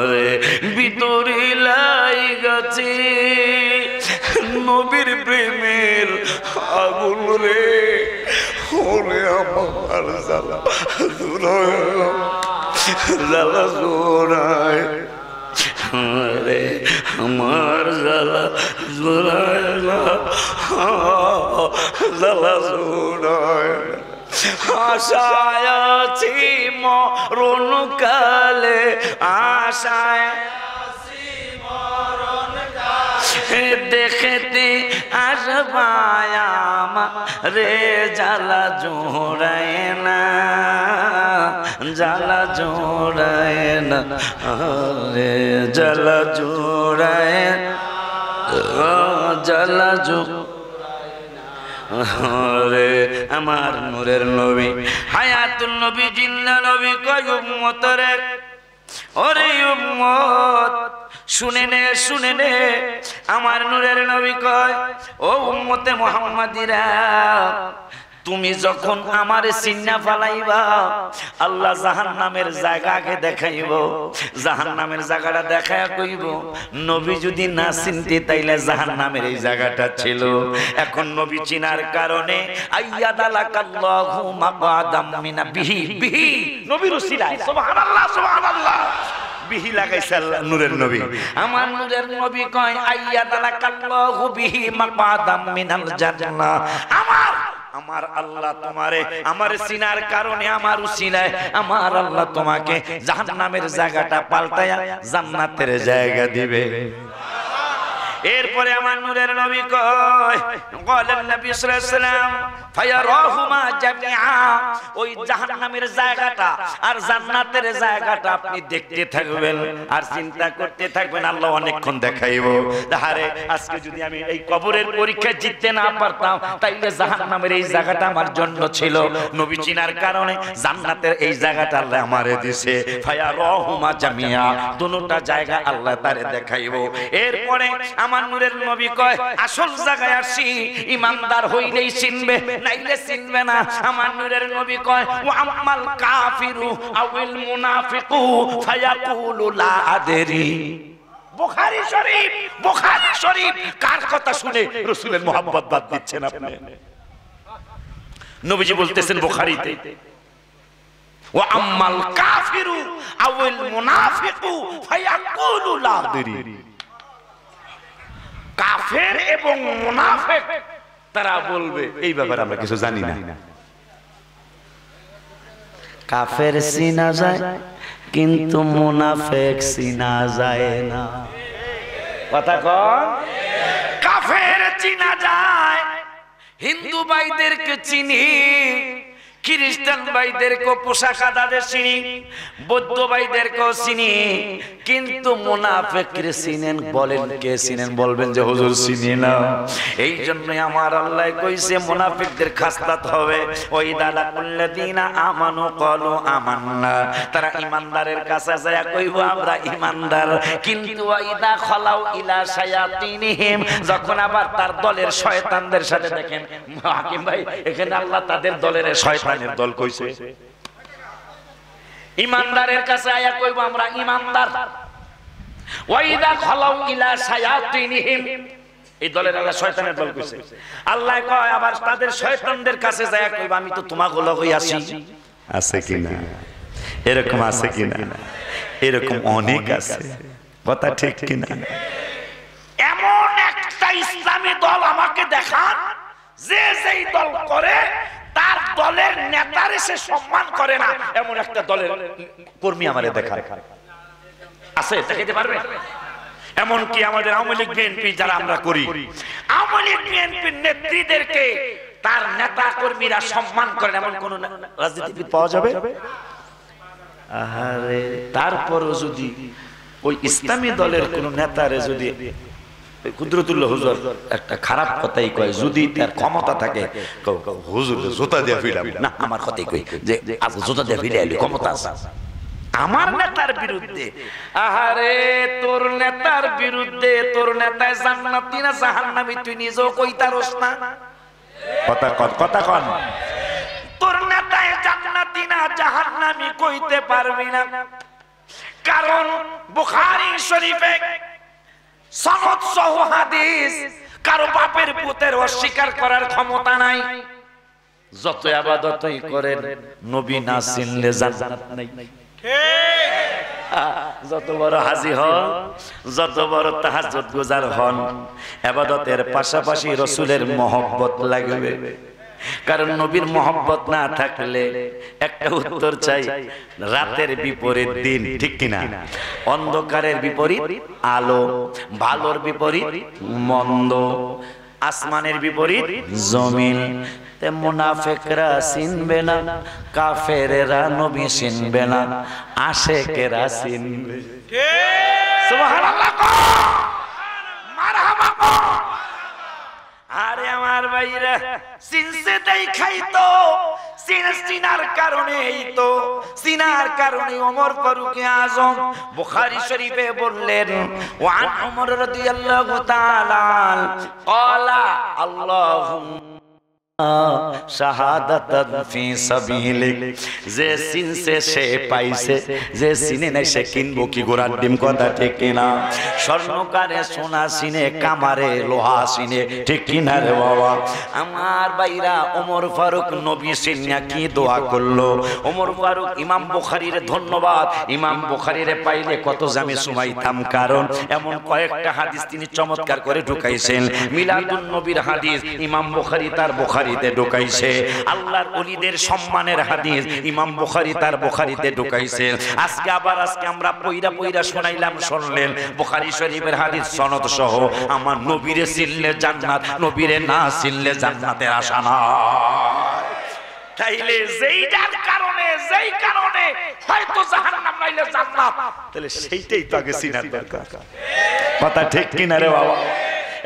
রে। ভিতরে লাই গেছে নবীর প্রেমের আগুন রে, ওরে আমার জ্বালা জোড়ায় না, জ্বালা জোড়ায় রে, আমার জ্বালা জোড়ায় না, জ্বালা জোড়ায় না। আশায় আছি মরণ কালে, আশায় দেখতে আসবায়ামা রে, জ্বালা জোড়ায় না, জ্বালা জোড়ায় না রে, জ্বালা জোড়ায়, জ্বালা রে। আমার নূরের নবী হায়াতুল নবী জিন্দা নবী কয় উম্মত রে, ওরে উম্মত শুনে নে, শুনে নে, আমার নূরের নবী কয় ও উম্মতে মুহাম্মাদিরা, তুমি যখন আমারে চিন্না ফালাইবা আল্লাহ জাহান্নামের জায়গাকে দেখাইব, জাহান্নামের জায়গাটা দেখায়া কইব নবী যদি না চিনতে তাইলে জাহান্নামের এই জায়গাটা ছিল। এখন নবী চিনার কারণে আইয়াদালাকাল্লাহু মাকআদাম মিনা বিহি, বিহি নবীর উসিলায়, সুবহানাল্লাহ সুবহানাল্লাহ, বিহি লাগাইছে আল্লাহ নূরের নবী। আমার নূরের নবী কয় আইয়াদালাকাল্লাহু বিহি মাকাদাম মিনাল জান্নাহ। আমার আল্লাহ তোমারে আমার সিনার কারণে আমার উসিলায় আমার আল্লাহ তোমাকে জাহান্নামের জায়গাটা পাল্টায়া জান্নাতের জায়গা দিবে। এরপরে আমার নূরের নবী কয় বলেন নবী সাল্লাল্লাহু আলাইহি ওয়াসাল্লাম ফায়ারাহুমা জামিআ, ওই জাহান্নামের জায়গাটা আর জান্নাতের জায়গাটা আপনি দেখতে থাকবেন আর চিন্তা করতে থাকবেন। আল্লাহ অনেকক্ষণ দেখাইবো। আরে আজকে যদি আমি এই কবরের পরীক্ষা জিততে না পারতাম তাইলে জাহান্নামের এই জায়গাটা আমার জন্য ছিল, নবী চিনার কারণে জান্নাতের এই জায়গাটা আল্লাহ আমারে দিয়েছে। ফায়ারাহুমা জামিআ, দুটোটা জায়গা আল্লাহ তারে দেখাইবো। এরপরে আমার নূরের নবী কয় আসল জায়গায় আসি, ইমানদার হইলেই চিনবে নাইলে চিনবে না। আমার নূরের নবী কয় ওয়া আমাল কাফিরু আউল মুনাফিকু ফায়াকুলু লা আদরি। বুখারী শরীফ কার কথা শুনে রাসূলের মুহাব্বত বাদ দিচ্ছেন আপনি? নবীজি বলতেছেন বুখারীতে ওয়া আমাল কাফিরু আউল মুনাফিকু ফায়াকুলু লা আদরি। কাফের এবং মুনাফিক তারা বলবে এই ব্যাপারে আমরা কিছু জানি না। কাফের চিনা যায় কিন্তু মুনাফিক চিনা যায় না। কথা কন, কাফের চিনা যায়, হিন্দু ভাইদেরকে চিনি, খ্রিস্টান ভাইদেরকে পোশাক আদাদের চিনি, বৌদ্ধ ভাইদেরকেও চিনি, কিন্তু মুনাফিককে চিনেন? বলেন কে চিনেন? বলবেন যে হুজুর চিনি না। এই জন্য আমার আল্লাহ কইছে মুনাফিকদের খাসলাত হবে ওয়াইদা লাকুল্লাযিনা আমানু ক্বালু আমান্না, তারা ঈমানদারের কাছে যায় কইবো আমরা ঈমানদার, কিন্তু ওয়াইদা খালাউ ইলা শায়াতিনহিম, যখন আবার তার দলের শয়তানদের সাথে দেখেন। হাকিম ভাই এখানে আল্লাহ তাদের দলের শয়তানের দল কইছে। ঈমানদারের কাছে আয়া কইবো আমরা ঈমানদার, ওয়াইদা খালাউ ইলা শায়াতিনহিম, এই দলের আল্লাহ শয়তানের দল কইছে। আল্লাহ কয় আবার তাদের শয়তানদের কাছে যায় কইবো আমি তো তোমাকে লগই আছি। আছে কিনা? এরকম আছে কিনা? এরকম অনেক আছে। কথা ঠিক কিনা? এমন একটা ইসলামী দল আমাকে দেখান যে যেই দল করে তার দলের নেতার এসে সম্মান করে না, এমন একটা দলের কর্মী আমারে দেখায়। আছে? দেখাইতে পারবে? এমন কি আমাদের আওয়ামী লীগ বিএনপি যারা আমরা করি, আওয়ামী লীগ বিএনপির নেত্রীদেরকে তার নেতা কর্মীরা সম্মান করেন, এমন কোন রাজনীতিবিদ পাওয়া যাবে? আরে তারপরও যদি ওই ইসলামী দলের কোন নেতারে যদি কুদরতুল্লাহ হুজুর একটা খারাপ কথাই কয়, যদি তার ক্ষমতা থাকে হুজুর জুতা দিয়ে ফিরাবো না, আমার কথাই কই যে আজ জুতা দিয়ে ফিরাইলি ক্ষমতা আছে আমার নেতার বিরুদ্ধে। আহারে তোর নেতার বিরুদ্ধে, তোর নেতায় জান্নাতি না জাহান্নামী তুই নিজেও কইতারস না। কথা কন, তোর নেতায় জান্নাতি না জাহান্নামী কইতে পারবি না, কারণ বুখারী শরীফে সনদ সহ হাদিস, কারো বাপের পুতের অস্বীকার করার ক্ষমতা নাই। যত ইবাদতই করেন নবী না চিনলে জান্নাত নাই। যত বড় হাজী হন, যত বড় তাহাজ্জুদ গুজার হন, ইবাদতের পাশাপাশি রাসূলের মহব্বত লাগবে। কারণ নবীর মহব্বত না থাকলে একটা উত্তর চাই, রাতের বিপরীত দিন, ঠিক কিনা? অন্ধকারের বিপরীত আলো, ভালোর বিপরীত মন্দ, আসমানের বিপরীত জমিন। তে মুনাফিকরা চিনবে না, কাফেরেরা নবী চিনবে না, আশিকেরা চিনবে। সুবহানাল্লাহ, মারহাবা। আরে আমার ভাইরা চিনছে দেখাই তো, চিনার কারণেই তো, চিনার কারণে ওমর ফারুক আযম বুখারী শরীফে বললেন ওয়ান ওমর রাদিয়াল্লাহু তাআলা ক্বালা আল্লাহুম্মা শাহাদাতান ফি সাবিলিক, যে চিনছে সে পাইছে, যে চিনে নাই সে কিনবো কি গোড়ার ডিম, কথা ঠিক কিনা? স্বর্ণকারে সোনা চিনে, কামারে লোহা চিনে, ঠিক কিনা রে বাবা? আমার ভাইরা, ওমর ফারুক নবী চিনিয়া কি দোয়া করলো? ওমর ফারুক ইমাম বুখারীর ধন্যবাদ, ইমাম বুখারীর পাইলে কত জামি সুমাইতাম, কারণ এমন কয়েকটা হাদিস তিনি চমৎকার করে ঢুকাইছেন। মিলাদুন নবীর হাদিস ইমাম বুখারী তার বুখারীতে ঢুকাইছে, আল্লাহর ওলিদের সম্মানের হাদিস ইমাম বুখারী তার বুখারীতে ঢুকাইছে। আজকে আমরা পয়রা পয়রা শুনাইলাম, শুনলেন বুখারী শরীফের হাদিস সনদ সহ। আমার নবীরে চিনলে জান্নাত, নবীরে না চিনলে জান্নাতের আশা না। তাইলে যেই কারণে হয়তো জাহান্নাম নাইলে জান্নাত, তাহলে সেইটাই তো আগে চিনার দরকার, কথা ঠিক কিনা রে বাবা?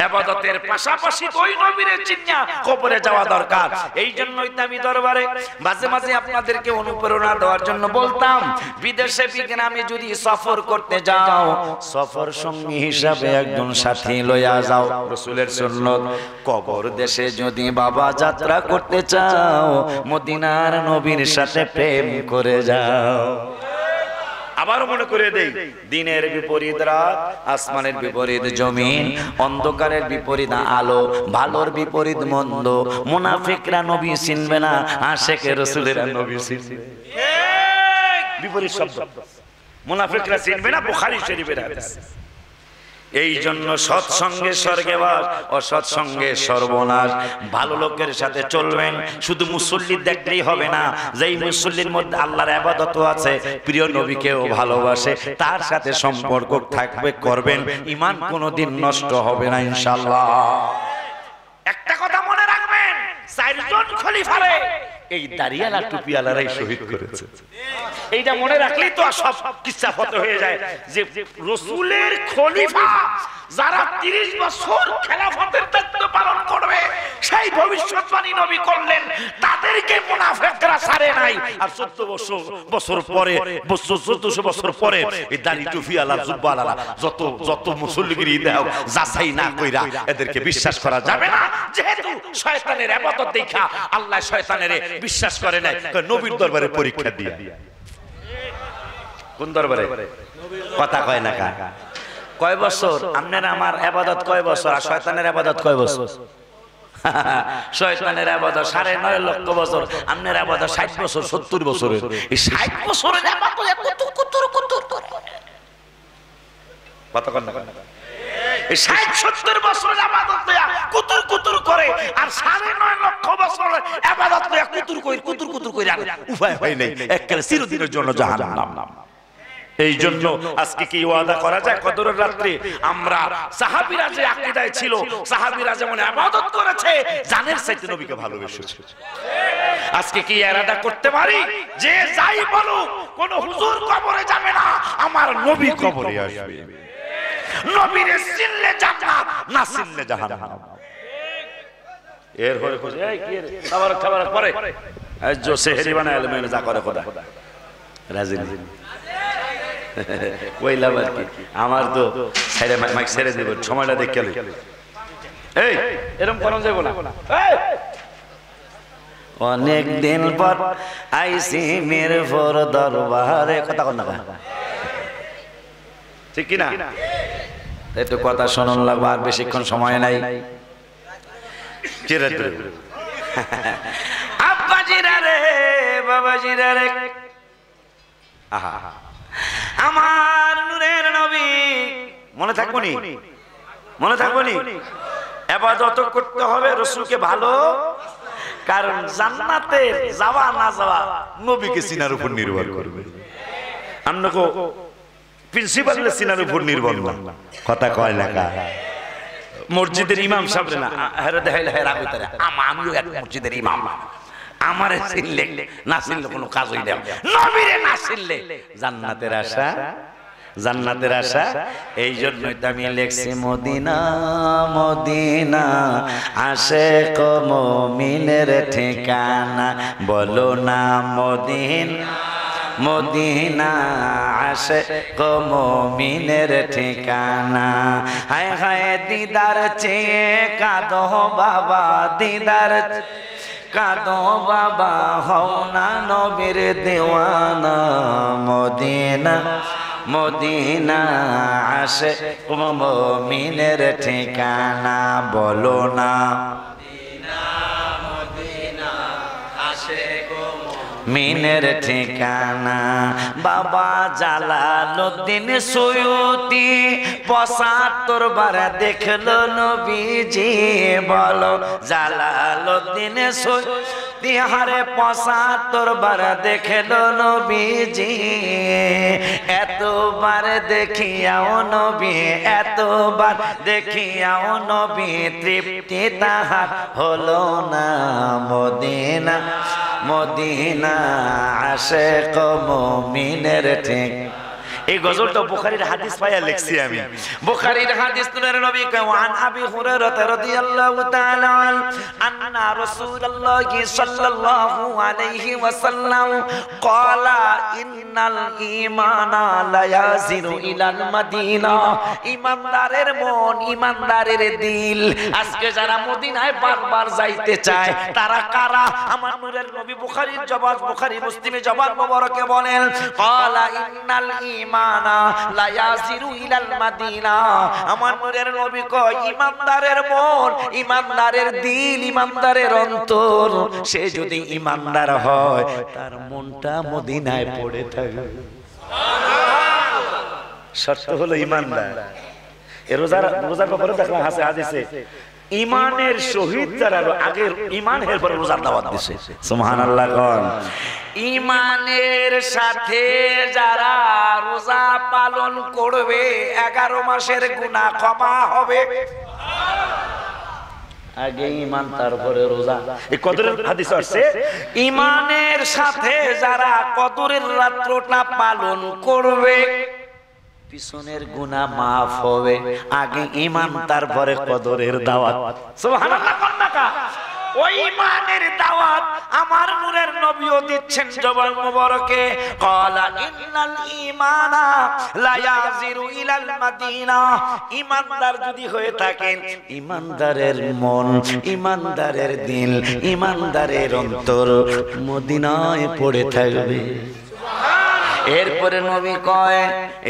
ইবাদতের পাশাপাশি ওই নবীরে চিনিয়া কবরে যাওয়া দরকার। এই জন্যই তো আমি দরবারে মাঝে মাঝে আপনাদেরকে অনুপ্রেরণা দেওয়ার জন্য বলতাম, বিদেশে বিগ্রামে যদি সফর করতে যাও, সফর সঙ্গী হিসাবে একজন সাথী লইয়া যাও। রাসূলের সুন্নাত, কবর দেশে যদি বাবা যাত্রা করতে চাও, মদিনার নবীর সাথে প্রেম করে যাও। আবার মনে করে দেই, দিনের বিপরীত রাত, আসমানের বিপরীত জমিন, অন্ধকারের বিপরীত আলো, ভালোর বিপরীত মন্দ। মুনাফিকরা নবী চিনবে না, আশিকে রাসূলেরা নবী চিনবে। বিপরীত শব্দ, মুনাফিকরা চিনবে না, বুখারী শরীফের হাদিস। এই জন্য সৎসঙ্গে স্বর্গবাস, অসৎসঙ্গে সর্বনাশ। ভালো লোকের সাথে চলবেন, শুধু মুসল্লি দেখলেই হবে না, যেই মুসল্লির মধ্যে আল্লাহর ইবাদত আছে, প্রিয় নবীকেও ভালোবাসে, তার সাথে সম্পর্ক থাকবে, করবেন, ঈমান কোনোদিন নষ্ট হবে না ইনশাআল্লাহ। একটা কথা মনে রাখবেন, চারজন খলিফারে এই দাড়িয়ালা টুপিওয়ালারাই শহীদ করেছে। এইটা মনে রাখলেই তো সব কিচ্ছা ফতে হয়ে যায়, যে রাসূলের খলিফা যারা 30 বছর খেলাফতের দায়িত্ব পালন করবে, সেই ভবিষ্যৎবাণী নবী করলেন, তাদেরকে মুনাফিকরা ছাড়ে নাই। আর 14 বছর পরে, 1400 বছর পরে এই দাড়ি টুপিওয়ালা জুব্বাওয়ালা যত মুসল্লিগিরি দাও, যাচাই না কইরা এদেরকে বিশ্বাস করা যাবে না। যেহেতু শয়তানের ইবাদত দেখা আল্লাহ শয়তানের বিশ্বাস করে নাই, নবীর দরবারে পরীক্ষা দিয়া। কোন দরবারে? কথা কয় না কা? কয় বছর আপনার আমার ইবাদত, কয় বছর? আর শয়তানের ইবাদত কয় বছর? শয়তানের ইবাদত 9.5 লক্ষ বছর, আপনার ইবাদত 60 বছর 70 বছরের। এই 60 বছরের ইবাদত এত কুতুর করে, কথা কন না? এই 60-70 বছরের ইবাদত লইয়া কুতুর করে, আর 9.5 লক্ষ বছরের ইবাদত লইয়া কুতুর কইরা উপায় হয় নাই, একেবারে চিরদিনের জন্য জাহান্নাম। এই জন্য আজকে কি ওয়াদা করা যায়, কদরের রাত্রে আমরা সাহাবীরা যে আকীদায় ছিল, সাহাবীরা যেমন ইবাদত করেছে, জানের চাইতে নবীকে ভালোবেসেছে, আজকে কি ইরাদা করতে পারি যে যাই বলুক কোন হুজুর কবরে যাবে না, আমার নবী কবরে আসবে। নবীরে চিনলে জান্নাত, না চিনলে জাহান্নাম। এর হরে খুঁজে এই কি রে খাবার পরে আজ যে সেহরি বানায় আলমে যা করে খোদা রাজি ওইলা বাকি আমার তো ছেড়ে মাইক ছেড়ে দেব, সময়টা দেখে এই এরকম কোন যাবো না। অনেক দিন পর আইসি মিরপুর দরবারে, কথা কন না ঠিক কি না? একটু কথা শুনুন লাগবে, আর বেশিক্ষণ সময় নাই। আব্বাজিরা রে, বাবাজিরা রে, আমার নূরের নবী মনে থাকবনি, মনে থাকবনি। ইবাদত করতে হবে রাসূলকে ভালো, কারণ জান্নাতে যাওয়া না যাওয়া নবীকে চিনার উপর নির্ভর করবে। আমনকো প্রিন্সিপালের চিনার উপর নির্ভর না, কথা কয় না কা? মসজিদের ইমাম সাহেব না হেরে দেখাইলে হেরা কইতারে আমিও এক মসজিদের ইমাম, আমারে চিনলে না চিনলে কোনো কাজ হইল না, নবীরে না চিনলে জান্নাতের আশা, জান্নাতের আশা। এই জন্যই তো আমি লিখছি মদিনা মদিনা আশিক মুমিনের ঠিকানা, বলো না মদিনা মদিনা আশিক মুমিনের ঠিকানা। হায় হায় দিদার চেয়ে কাঁদো বাবা, দিদার কাঁদো বাবা হও না নবীর দেওয়ানা মদিনা মদিনা আশে মুমিনের ঠিকানা বলো না মিনের ঠিকানা বাবা জালালউদ্দিন সুয়ুতি ৭৫ বার দেখলো নবীজি বলো জালালউদ্দিন সুয়ুতি হারে ৭৫ বার দেখলো নবীজি এতবার দেখিয়াও নবী এতবার দেখিয়াও নবী তৃপ্তি তাহার হলো না মদিনা মদিনা আশিক মুমিনের ঠিক এই গজলটা বুখারীর হাদিস পায়া লিখছি আমি বুখারীর হাদিস নূরের নবী ওয়ান আবি হুরায়রা রাদিয়াল্লাহু তাআলা আন্না রাসূলুল্লাহি সাল্লাল্লাহু আলাইহি ওয়াসাল্লাম ক্বালা ইন্নাল ঈমানা লা ইয়াজিরু ইলাল মাদিনা ঈমানদারের মন ঈমানদারের দিল আজকে যারা মদিনায় বারবার যাইতে চায় তারা কারা আমার নূরের নবী বুখারীর জবাব বুখারী মুসলিমের জবাব মোবারকে বলেন ক্বালা ইন্নাল ঈমানা লা ইয়াজিরু ইলাল মাদিনা আমার নূরের নবী কয় ঈমানদারের মন ঈমানদারের দিল ঈমানদারের অন্তর সে যদি ঈমানদার হয় তার মনটা মদিনায় পড়ে থাকে সুবহানাল্লাহ শর্ত হলো ঈমানদার এই রোজার ব্যাপারে দেখলাম হাদিসে ঈমানের শহীদ যারা আগের ঈমান এর পরে রোজার দাওয়াত দিছে সুবহানাল্লাহ কোন ঈমানের সাথে যারা রোজা পালন করবে 11 মাসের গুনাহ ক্ষমা হবে আগে ঈমান তারপরে রোজা এই কদরের হাদিস আছে ঈমানের সাথে যারা কদরের রাতটা পালন করবে পিছনের গুনাহ maaf হবে আগে ঈমান তারপরে কদরের দাওয়াত সুবহানাল্লাহ কন্নাকা ওই ঈমানের দাওয়াত আমার নূরের নবীও দিচ্ছেন জবান মোবারকে ক্বালা ইন্নাল ঈমানা লা ইয়াজিরু ইলাল মাদিনা ঈমানদার যদি হয়ে থাকেন ঈমানদারের মন ঈমানদারের দিল ঈমানদারের অন্তর মদিনায় পড়ে থাকবে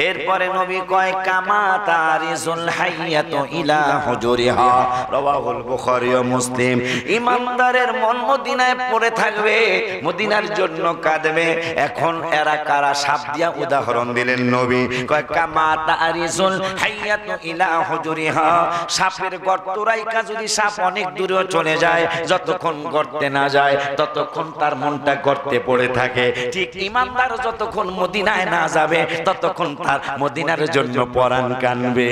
এরপরে নবী কয় কামা তারিজুল হাইয়াতু ইলা হুজুরিহা রাওয়াহুল বুখারী ও মুসলিম ঈমানদারের মন মদিনায় পড়ে থাকবে মদিনার জন্য কাঁদবে এখন এরা কারা সাপ দিয়া উদাহরণ দিলেন নবী কয় কামা তারিজুল হাইয়াতু ইলা হুজুরিহা সাপের গর্ত রাইকা যদি সাপ অনেক দূরে চলে যায় যতক্ষণ গর্তে না যায় ততক্ষণ তার মনটা গর্তে পড়ে থাকে ঠিক ঈমানদার যতক্ষণ মদিনায় না যাবে ততক্ষণ তার মদিনার জন্য পরাণ কানবে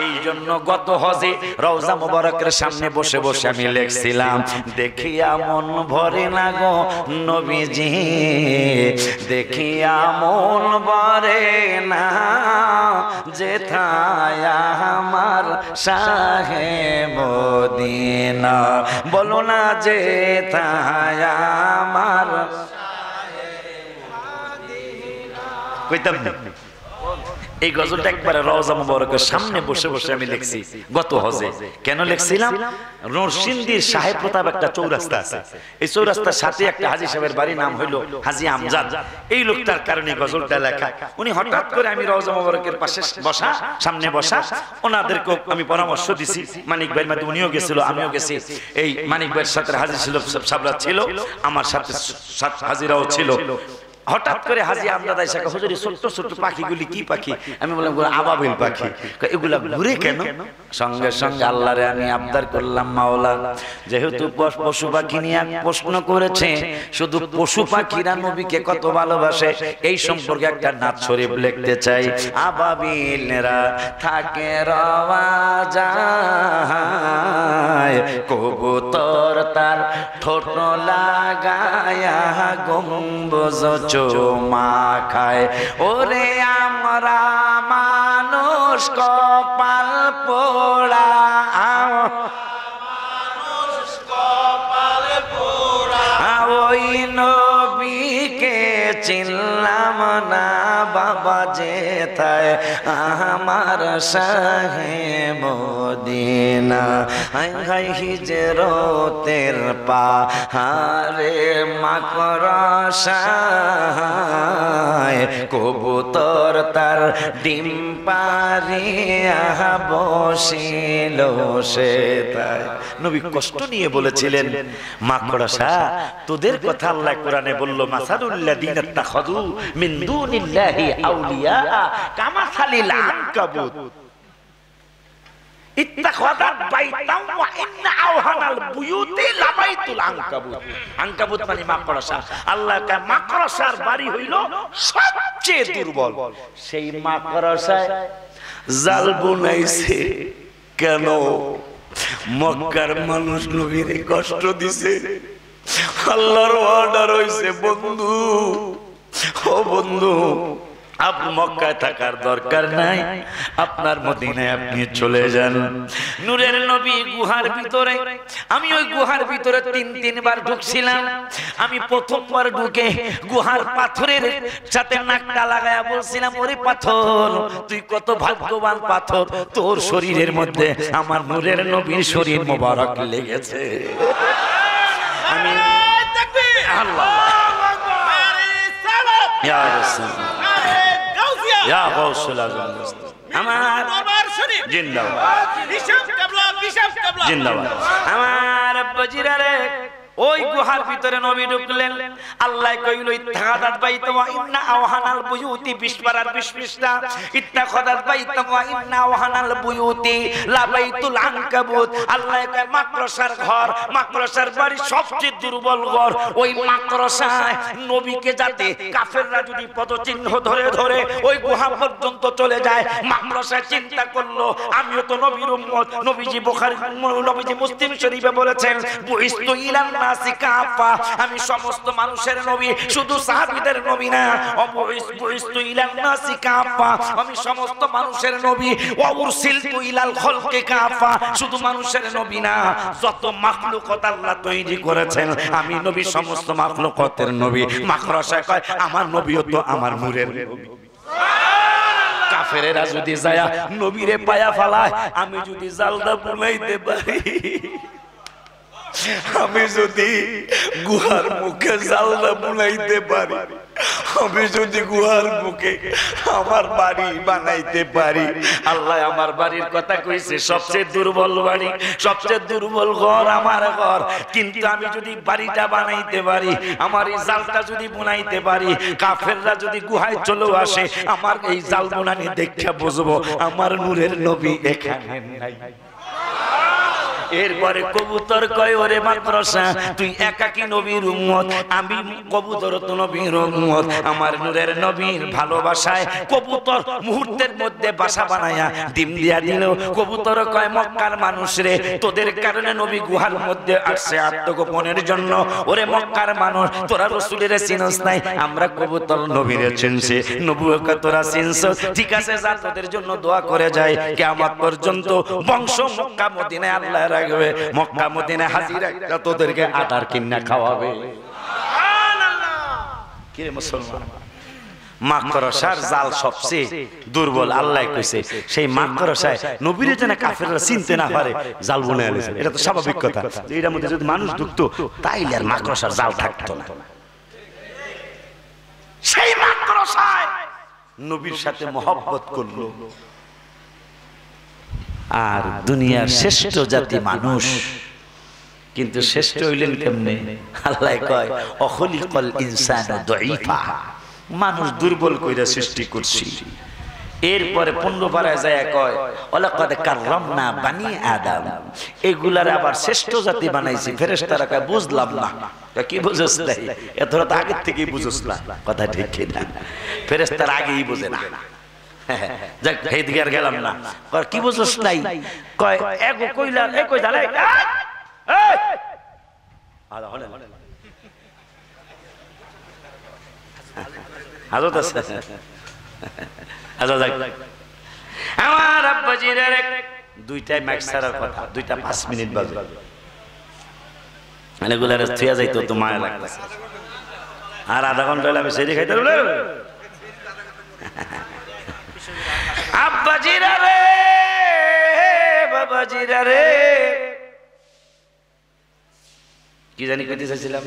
এই জন্য গত হজে রওজা মোবারকের সামনে বসে বসে আমি লিখছিলাম দেখিয়া মন ভরে না গো নবীজি দেখিয়া মন ভরে না যেথায় আমার শাহে মদিনা বলো না যেথায় আমার কইতাম এই গজলটা একবার রওজা মুবারকের সামনে বসে বসে আমি লিখছি গত হজে কেন লিখছিলাম নরসিংদীর সাহেব প্রতাপ একটা চৌরাস্তা আছে এই চৌরাস্তার সাথে একটা হাজী সাহেবের বাড়ি নাম হলো হাজী আমজাদ এই লোকটার কারণে গজলটা লেখা উনি হঠাৎ করে আমি রওজা মুবারকের পাশে বসা সামনে বসা ওনাদেরকে আমি পরামর্শ দিছি মানিক ভাইয়ের মধ্যে উনিও গেছিল আমিও গেছি এই মানিক ভাইয়ের সাথে হাজী সাহেবরা ছিল আমার সাথে হাজীরাও ছিল হঠাৎ করে হাজী আমজাদ আয়েশা কয় হুজুর ছোট ছোট পাখিগুলি কি পাখি আমি বললাম আবাবিল পাখি এগুলা ঘুরে কেন সঙ্গে সঙ্গে আল্লাহরে আমি আবদার করলাম মাওলা যেহেতু পশু পাখি নিয়ে প্রশ্ন করেছে শুধু পশু পাখিরা নবীকে কত ভালোবাসে এই সম্পর্কে একটা নাত শরীফ লিখতে চাই আবাবিলরা থাকে রওয়া যায় কবুতর তার ঠোঁট লাগায়া গম্বুজ চুমা খায় ওরে আমরা মানুষ কপাল পোড়া ওই নবীকে চিনলাম না বাবা যেথায় আমার শাহে মদিনা হাই হাই হিজরতের পাহাড়ে মাকড়সায় কবুতর তার ডিম পারিয়া বসিল সেথায়। নবী কষ্ট নিয়ে বলেছিলেন মাকড়সা তোদের কথা আল্লাহ কোরআনে বলল মাসালুল্লাযীনা ইত্তাখাযু মিন দুনিল্লাহি আউলিয়া কামাসালিল আনকাবুত ইত্তাখাযাত বাইতান ওয়া ইন্না আওহানাল বুয়ুতি লাবাইতুল আনকাবুত। আনকাবুত মানে মাকড়সা। আল্লাহ কা মাকড়সার বাড়ি হইল সবচেয়ে দুর্বল। সেই মাকড়সায় জাল বুনাইছে কেন? মক্কার মানুষ নবীরে কষ্ট দিছে। আল্লাহর অর্ডার হইছে বন্ধু, ও বন্ধু আপনি মক্কায় থাকার দরকার নাই, আপনার মদিনায় আপনি চলে যান। নূরের নবী গুহার ভিতরে, আমি ওই গুহার ভিতরে তিনবার ঢুকছিলাম। আমি প্রথমবার ঢুকে গুহার পাথরের সাথে নাকটা লাগায়া বলছিলাম ওরে পাথর তুই কত ভাগ্যবান পাথর, তোর শরীরের মধ্যে আমার নূরের নবীর শরীর মোবারক লেগেছে। আমি আল্লাহ ইয়া রাসূলুল্লাহ ইয়া গাউসুল আযম আমার দরবার শরীফ জিন্দাবাদ, বিশাপ কাবলা জিন্দাবাদ। আমার আব্বাজিরা রে ওই গুহার ভিতরে নবী ঢুকলেন। আল্লাহ কইল ইত্তাখাযাত বাইতা ওয়া ইন্না আওহানাল বুয়ুতি 20 পারার 20 পৃষ্ঠা। ইত্তাখাযাত বাইতা ওয়া ইন্না আওহানাল বুয়ুতি লাবাইতুল আনকাবুত। আল্লাহ কয় মাকড়সার ঘর, মাকড়সার বাড়ি সবচেয়ে দুর্বল ঘর। ওই মাকড়সায় নবীকে যাতে কাফেররা যদি পদচিহ্ন ধরে ধরে ওই গুহা পর্যন্ত চলে যায়, মাকড়সা চিন্তা করলো আমিও তো নবীর উম্মত। নবীজি বুখারী নবীজি মুসলিম শরীফে বলেছেন বুইস্তু ইলান নাসি কাফা, আমি সমস্ত মানুষের নবী, শুধু সাহাবীদের নবী না। বুইস্তু ইলান নাসি কাফা, আমি সমস্ত মানুষের নবী। ওয়া উরসিলতু ইলাল খালকি কাফা, শুধু মানুষের নবী না, যত মাখলুকাত আল্লাহ তৈরি করেছেন আমি নবী সমস্ত মাখলুকাতের নবী। মাকড়সা কয় আমার নবীও তো আমার নূরের নবী। কাফেরেরা যদি যায় নবীরে পায়া ফালায়, আমি যদি জালদা বুলাইতে পারি, আমি যদি গুহার মুখে জালদা বুলাইতে পারি, আমি যদি গুহার মুখে আমার বাড়ি বানাইতে পারি। আল্লাহ আমার বাড়ির কথা কইছে সবচেয়ে দুর্বল বাড়ি, সবচেয়ে দুর্বল ঘর আমার ঘর। কিন্তু আমি যদি বাড়িটা বানাইতে পারি, আমার এই জালটা যদি বুনাইতে পারি, কাফেররা যদি গুহায় চলেও আসে, আমার এই জাল বুনানি দেখে বুঝবো আমার নূরের নবী এখানে নাই। এরপরে কবুতর কয় ওরে মাকড়সা তুই একাকী নবীর উম্মত, আমি কবুতর তো নবীর উম্মত। আমার নূরের নবীর ভালোবাসায় কবুতর মুহূর্তের মধ্যে বাসা বানায়া ডিম দিয়া দিল। কবুতর কয় মক্কার মানুষ রে তোদের কারণে নবী গুহার মধ্যে আসছে আত্মগোপনের জন্য। ওরে মক্কার মানুষ তোরা রাসূলের চিনস নাই, আমরা কবুতর নবীরে চিনছি, নবুয়কে তোরা চিনছ, ঠিক আছে যা তোদের জন্য দোয়া করে যায় কিয়ামত পর্যন্ত বংশ মক্কা মদিনায় আল্লাহ রাখবে। মক্কা মদিনা হাজিরা তোদেরকে আটার কিন্না খাওয়াবে। কি রে মুসলমান, মাকড়সার জাল সবচেয়ে দুর্বল। আল্লাহ কইছে সেই মাকড়সায় নবীরে যেন কাফেররা চিনতে না পারে জাল বুনে আনছে। এটা তো স্বাভাবিক কথা, এটার মধ্যে যদি মানুষ ঢুকতো তাইলে আর মাকড়সার জাল থাকতো না। সেই মাকড়সায় নবীর সাথে মহব্বত করলো। আর দুনিয়ার শ্রেষ্ঠ জাতি মানুষ, কিন্তু শ্রেষ্ঠ হইলেন কেমনে? আল্লাহ কয় অখলিকাল ইনসানু দাঈফা, মানুষ দুর্বল কইরা সৃষ্টি করছি। এরপরে 15 পারায় যায় কয় ওয়ালাকাদ কাররামনা বানি আদম, এগুলার আবার শ্রেষ্ঠ জাতি বানাইছি। ফেরেশতারা কয় বুঝলাম না। কি বুঝছস নাই? এতরা তো আগে থেকেই বুঝছস না, কথা ঠিক কি না? ফেরেশতারা আগেই বুঝে না। যাক এইদিকে আর গেলাম না। কি বুঝছস নাই? কয় এগো কইলা এ কই দাঁড়াই এই আলা হলে হাজত আছে। আচ্ছা যাক আমার আব্বাজির দুইটাই মাইক ছাড়ার কথা, 2টা 5 মিনিট বাজে। মানে গুলার থিয়া যাইতো তো মায়া লাগতেছে। আর আধা ঘন্টা হলে আমি সেদি খাইতে বলে আব্বাজিরা রে, বাবাজিরা রে, কি জানি কইতে চাইছিলাম?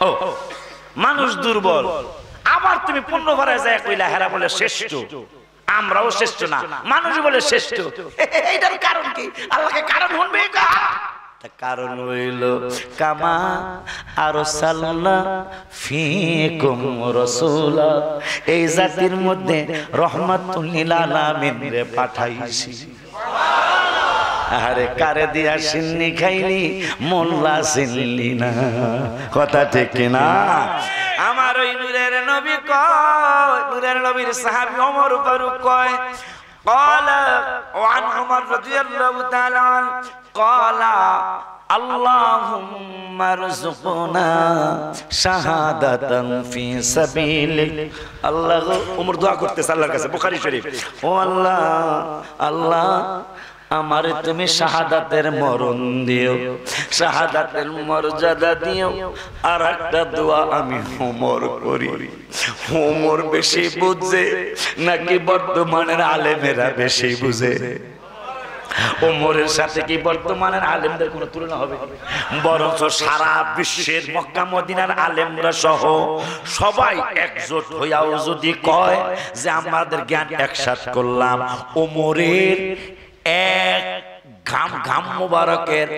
ও, মানুষ দুর্বল। আবার তুমি পূর্ণ ভরা যায় কইলা হেরা বলে শ্রেষ্ঠ, আমরাও শ্রেষ্ঠ না, মানুষ বলে শ্রেষ্ঠ। এইটার কারণ কি? আল্লাহকে কারণ শুনবে কা? কারণ হইল কামা আরসালনা ফীকুম রাসূলা, এই জাতির মধ্যে রাহমাতুল লিল আলামিন রে পাঠাইছি। আরে কারে দিয়া সিন্নি খাইলি মোল্লা সিনলি না, কথা ঠিক কিনা? আমার ওই নূরের নবী কয়, নূরের নবীর সাহাবী ওমর ফারুক কয়, قال وعن عمر رضي الله تعالى عنه قال اللهم ارزقنا شهادة في سبيلك। আল্লাহ ওমর দোয়া করতেছে আল্লাহর কাছে, বুখারী শরীফ, ও আল্লাহ, আল্লাহ আমারে তুমি শাহাদাতের মরণ দিও, শাহাদাতের মর্যাদা দিও। আর একটা দোয়া আমি ওমর করি। ওমর বেশি বুঝে নাকি বর্তমানের আলেমেরা বেশি বুঝে? ওমরের সাথে কি বর্তমানের আলেমদের কোনো তুলনা হবে? বরঞ্চ সারা বিশ্বের মক্কা মদিনার আলেমরা সহ সবাই একজোট হইয়াও যদি কয় যে আমাদের জ্ঞান একসাথ করলাম, ওমরের এক ঘাম মুবারকের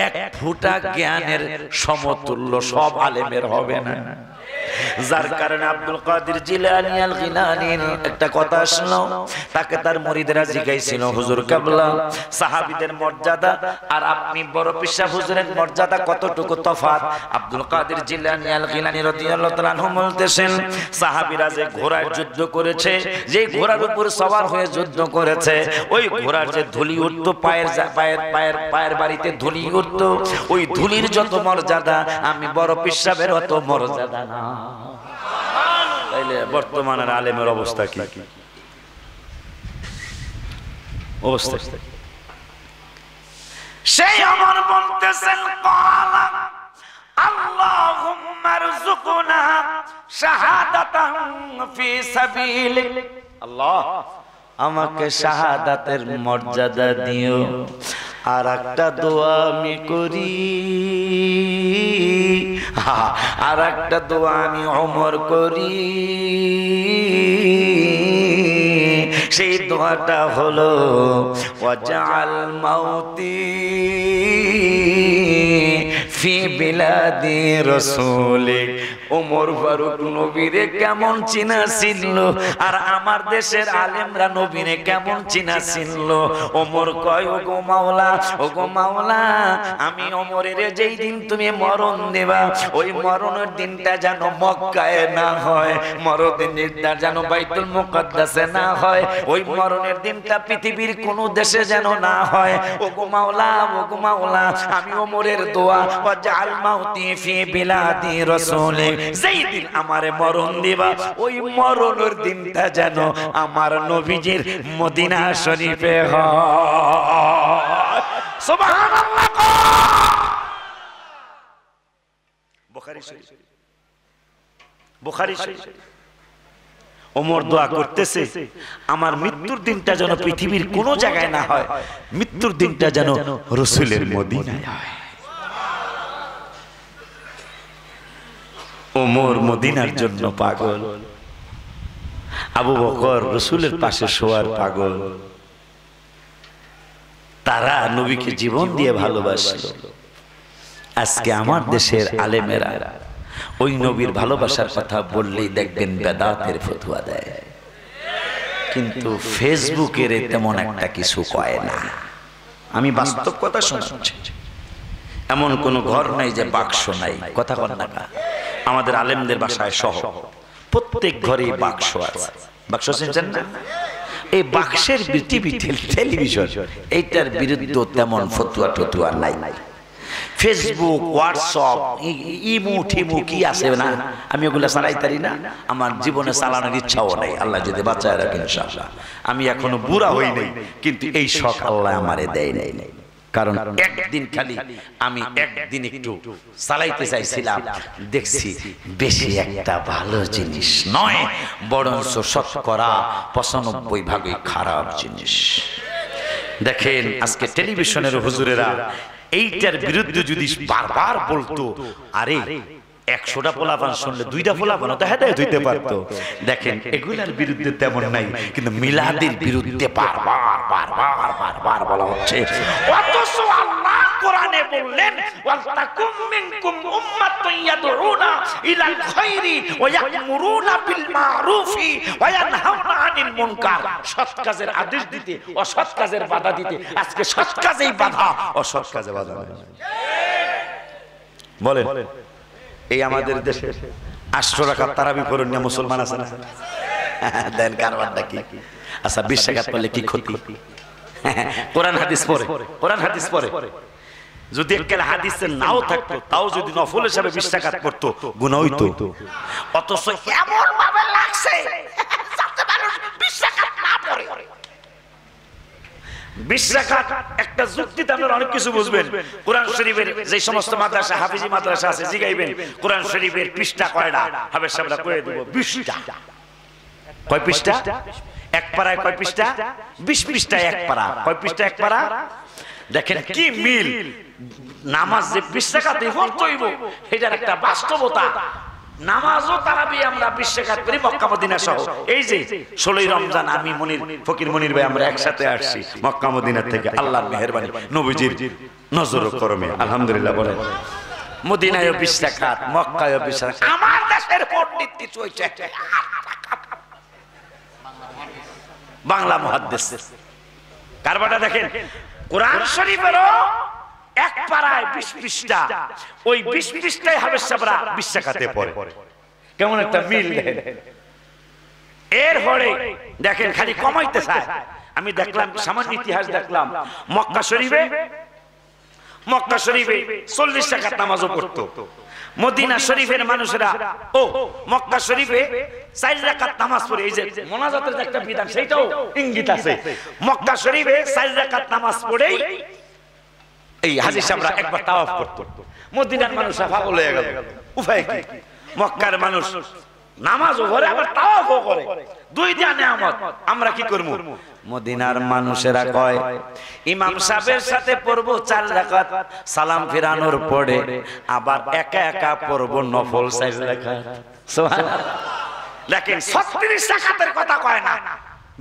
এক ফুটা জ্ঞানের সমতুল্য সব আলেমের হবে না। যার কারণে আব্দুল কাদের জিলানী আল গিলানীর একটা কথা আসলো, তাকে তার মুরিদরা জিজ্ঞাসিল, হুজুর কেবলা সাহাবীদের মর্যাদা আর আপনি বড় পিসা হুজুরের মর্যাদা কতটুকু তফাৎ? আব্দুল কাদের জিলানী আল গিলানী রাদিয়াল্লাহু তাআলা আনহু বলতেছেন, সাহাবীরা যে ঘোড়ায় যুদ্ধ করেছে, যে ঘোড়ার উপর সওয়ার হয়ে যুদ্ধ করেছে, ওই ঘোড়ার যে ধুলি উঠতো পায়ের বাড়িতে ধুলি উঠতো, ওই ধুলির যত মর্যাদা আমি বড় পিসাবের অত মর্যাদা না। তাইলে বর্তমানের আলেমের অবস্থা কি? অবস্থা সেই ওমর বলতেছেন, ক্বালা আল্লাহুম্মা রযুকনা শাহাদাতান ফি সাবিলিক। আল্লাহ আমাকে শাহাদাতের মর্যাদা দিও। আর একটা দোয়া আমি করি, আর একটা দোয়া আমি ওমর করি, সেই দোয়াটা হলো ওয়াজআল মাউতি ফি বিলাদি রাসূলিক। ওমর ফারুক নবীরে কেমন চিনা ছিল, আর আমার দেশের আলেমরা নবীরে কেমন চিনা ছিল। ওমর কয়, ও গো মাওলা, ও গো মাওলা, আমি ওমরের যেই দিন তুমি মরণ দেবা, ওই মরণের দিনটা যেন মক্কায় না হয়, মরণের দিনটা যেন বাইতুল মুকাদ্দাসে না হয়, ওই মরণের দিনটা পৃথিবীর কোন দেশে যেন না হয়। ও গো মাওলা, ও গো মাওলা, আমি ওমরের দোয়া ওয়াজআল মাউতি ফি বিলাদি রাসূলিক, যেই দিন আমারে মরণ দিবা, ওই মরণের দিনটা যেন আমার নবীজির মদিনা শরীফে হয়। সুবহানাল্লাহ। বুখারী শরীফ, বুখারী শরীফ। ওমর দোয়া করতেছে, আমার মৃত্যুর দিনটা যেন পৃথিবীর কোন জায়গায় না হয়, মৃত্যুর দিনটা যেন রাসূলের মদিনায় হয়। ওমর মদিনার জন্য পাগল, আবু বকর রাসূলের পাশে শোয়ার পাগল। তারা নবীকে জীবন দিয়ে ভালোবাসলো। আজকে আমার দেশের আলেমেরা ওই নবীর ভালোবাসার কথা বললেই দেখবেন বেদাতের ফতোয়া দেয়, কিন্তু ফেসবুকের তেমন একটা কিছু কয় না। আমি বাস্তব কথা শোনাচ্ছি, এমন কোন ঘর নাই যে বাক্স নাই, কথা বল না। আমাদের আলেমদের বাসায় সহ প্রত্যেক ঘরে বাক্স আছে। বাক্স চিনছেন না? এই বাক্সের টিভি টেলিভিশন এইটার বিরুদ্ধে তেমন ফতোয়া টতুয়া নাই। ফেসবুক, হোয়াটসঅ্যাপ, ইমো টিমো কি আছে না, আমি ওগুলো চালাইতারি না, আমার জীবনে চালানোর ইচ্ছাও নাই। আল্লাহ যদি বাঁচায় রাখেন ইনশাআল্লাহ। আমি এখনো বুড়া হই নাই, কিন্তু এই শখ আল্লাহ আমারে দেয় নাই। কারণ একদিন খালি আমি একদিন একটু চালাইতে চাইছিলাম, দেখছি বেশি একটা ভালো জিনিস নয়, বরঞ্চ শতকরা ৯৫% খারাপ জিনিস। দেখেন আজকে টেলিভিশনের হুজুরেরা এইটার বিরুদ্ধে যদি বারবার বলতো, আরে ১০০টা পোলাপান শুনলে ২টা পোলাপান তো হেদায়েত হইতে পারতো। দেখেন এগুলার বিরুদ্ধে তেমন নাই, কিন্তু মিলাদের বিরুদ্ধে বারবার বারবার বারবার বলা হচ্ছে। অথচ আল্লাহ কোরআনে বললেন, ওয়াতাকুম মিনকুম উম্মাতুন ইয়াদউনা ইলাল খায়রি ওয়া ইয়া'মুরুনা বিল মা'রুফি ওয়া ইয়ানহাউনা আনিল মুনকার। সৎ কাজের আদেশ দিতে, অসৎ কাজের বাধা দিতে। আজকে সৎ কাজেই বাধা, অসৎ কাজে বাধা নাই। বলেন এই আমাদের দেশে ৮০০ রাকাত তারাবি পড়েন না মুসলমান আছে না? দেন কারবারটা কি? আচ্ছা ২০ রাকাত পড়লে কি ক্ষতি? কোরআন হাদিস পড়ে, কোরআন হাদিস পড়ে। যদি এককাল হাদিসে নাও থাকতো, তাও যদি নফল হিসাবে ২০ রাকাত পড়তো, গুনাহ হইতো। অথচ এমন ভাবে লাগছে যাতে মানুষ ২০ রাকাত না পড়ে। ২০ রাকাত একটা যুক্তিতে আপনারা অনেক কিছু বুঝবেন। কোরআন শরীফের যে সমস্ত মাদ্রাসা, হাফিজি মাদ্রাসা আছে, জিগাইবেন কোরআন শরীফের পৃষ্ঠা কয়টা, হাফেজ সাহেবরা কয়ে দেব ২০টা। কয় পৃষ্ঠা? এক পারায় কয় পৃষ্ঠা? ২০ পৃষ্ঠায় এক পারা। কয় পৃষ্ঠা এক পারা? দেখেন কি মিল। নামাজ যে ২০ রাকাতই পড়তে হইব, এটার একটা বাস্তবতা। নামাজও তারাবি আমরা ২০ রাকাত করি মক্কা মদিনা সহ। এই যে ১৬ই রমজান আমি মনির ফকির মনির ভাই আমরা একসাথে আসছি মক্কা মদিনা থেকে, আল্লাহর মেহেরবানি, নবীজির নজর ও করমে আলহামদুলিল্লাহ। বলেন মদিনায়ও ২০ রাকাত, মক্কায়ও ২০ রাকাত। আমার দেশের পণ্ডিত কিছু হইছে বাংলা মুহাদ্দিস কারবাটা দেখেন। কোরআন শরীফেরও এক পারায় ২০ পৃষ্ঠা, ওই ২০ পৃষ্ঠায় হাফেজ সাহেবরা ২০ রাকাতে পড়ে। কেমন একটা মিল দেখেন। এরপরে দেখেন খালি কমাইতে চায়। আমি দেখলাম সামান্য ইতিহাস দেখলাম, মক্কা শরীফে ৪০ রাকাত নামাজও পড়তো। মদিনা শরীফের মানুষেরা মক্কা শরীফে ৪ রাকাত নামাজ পড়ে। এই যে মোনাজাতের একটা বিধান, সেইটাও ইঙ্গিত আছে। মক্কা শরীফে ৪ রাকাত নামাজ পড়েই এই হাজী সাহেবরা একবার তাওয়াফ করতো। মদিনার মানুষ পাগল হয়ে গেল, উপায় কি? মক্কার মানুষ নামাজও পড়ে আবার তাওয়াফও করে, দুইটা নিয়ামত। আমরা কি করব? মদিনার মানুষেরা কয় ইমাম সাহেবের সাথে পড়বো ৪ রাকাত, সালাম ফিরানোর পরে আবার একা একা পড়বো নফল ৪ রাকাত। সুবহানাল্লাহ। দেখেন ৩৬ রাকাতের কথা কয় না,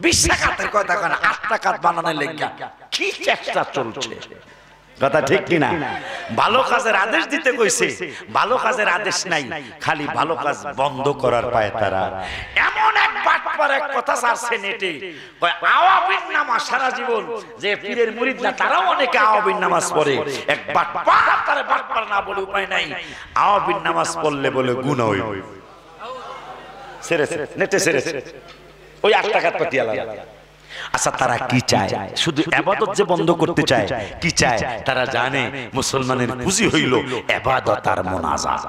২০ রাকাতের কথা কয় না। ৮ রাকাত বানানোর লেগা কি চেষ্টা চলছে, কথা ঠিক কিনা? ভালো কাজের আদেশ দিতে কইছে, ভালো কাজের আদেশ নাই, খালি ভালো কাজ বন্ধ করার পায় তারা। এমন এক বাটপার এক কথা ছাড়ছে নেটে, কয় আওয়াবিন নামাজ সারা জীবন যে পীরের মুরিদ না, তারাও অনেকে আওয়াবিন নামাজ পড়ে। এক বাটপার, তারে বাটপার না বলে উপায় নাই। আওয়াবিন নামাজ পড়লে বলে গুনাহ হইব। ছেড়েছে নেটে, ছেড়েছে ওই ৮ টাকার পাতিয়া লাগা। আচ্ছা তারা কি চায়? শুধু ইবাদত যে বন্ধ করতে চায়, কি চায়? তারা জানে মুসলমানের পুঁজি হইল ইবাদত আর মুনাজাত।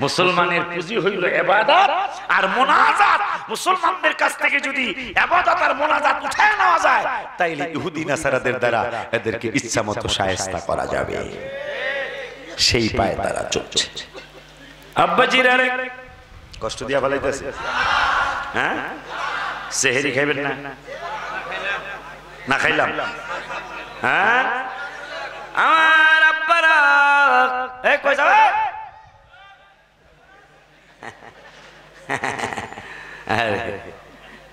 মুসলমানের পুঁজি হইল ইবাদত আর মুনাজাত। মুসলমানদের কাছ থেকে যদি ইবাদত আর মুনাজাত উঠায় নেওয়া যায়, তাইলে ইহুদি নাসারাদের দ্বারা এদেরকে ইচ্ছামতো শায়েস্তা করা যাবে। সেই পায় তারা চলছে। আব্বাজিরা কষ্ট দিয়া ফেলাইতেছে। হ্যাঁ, সেহেরি খাইবেন না? না খাইলাম? হ্যাঁ, আমার আব্বারা কই যাবে?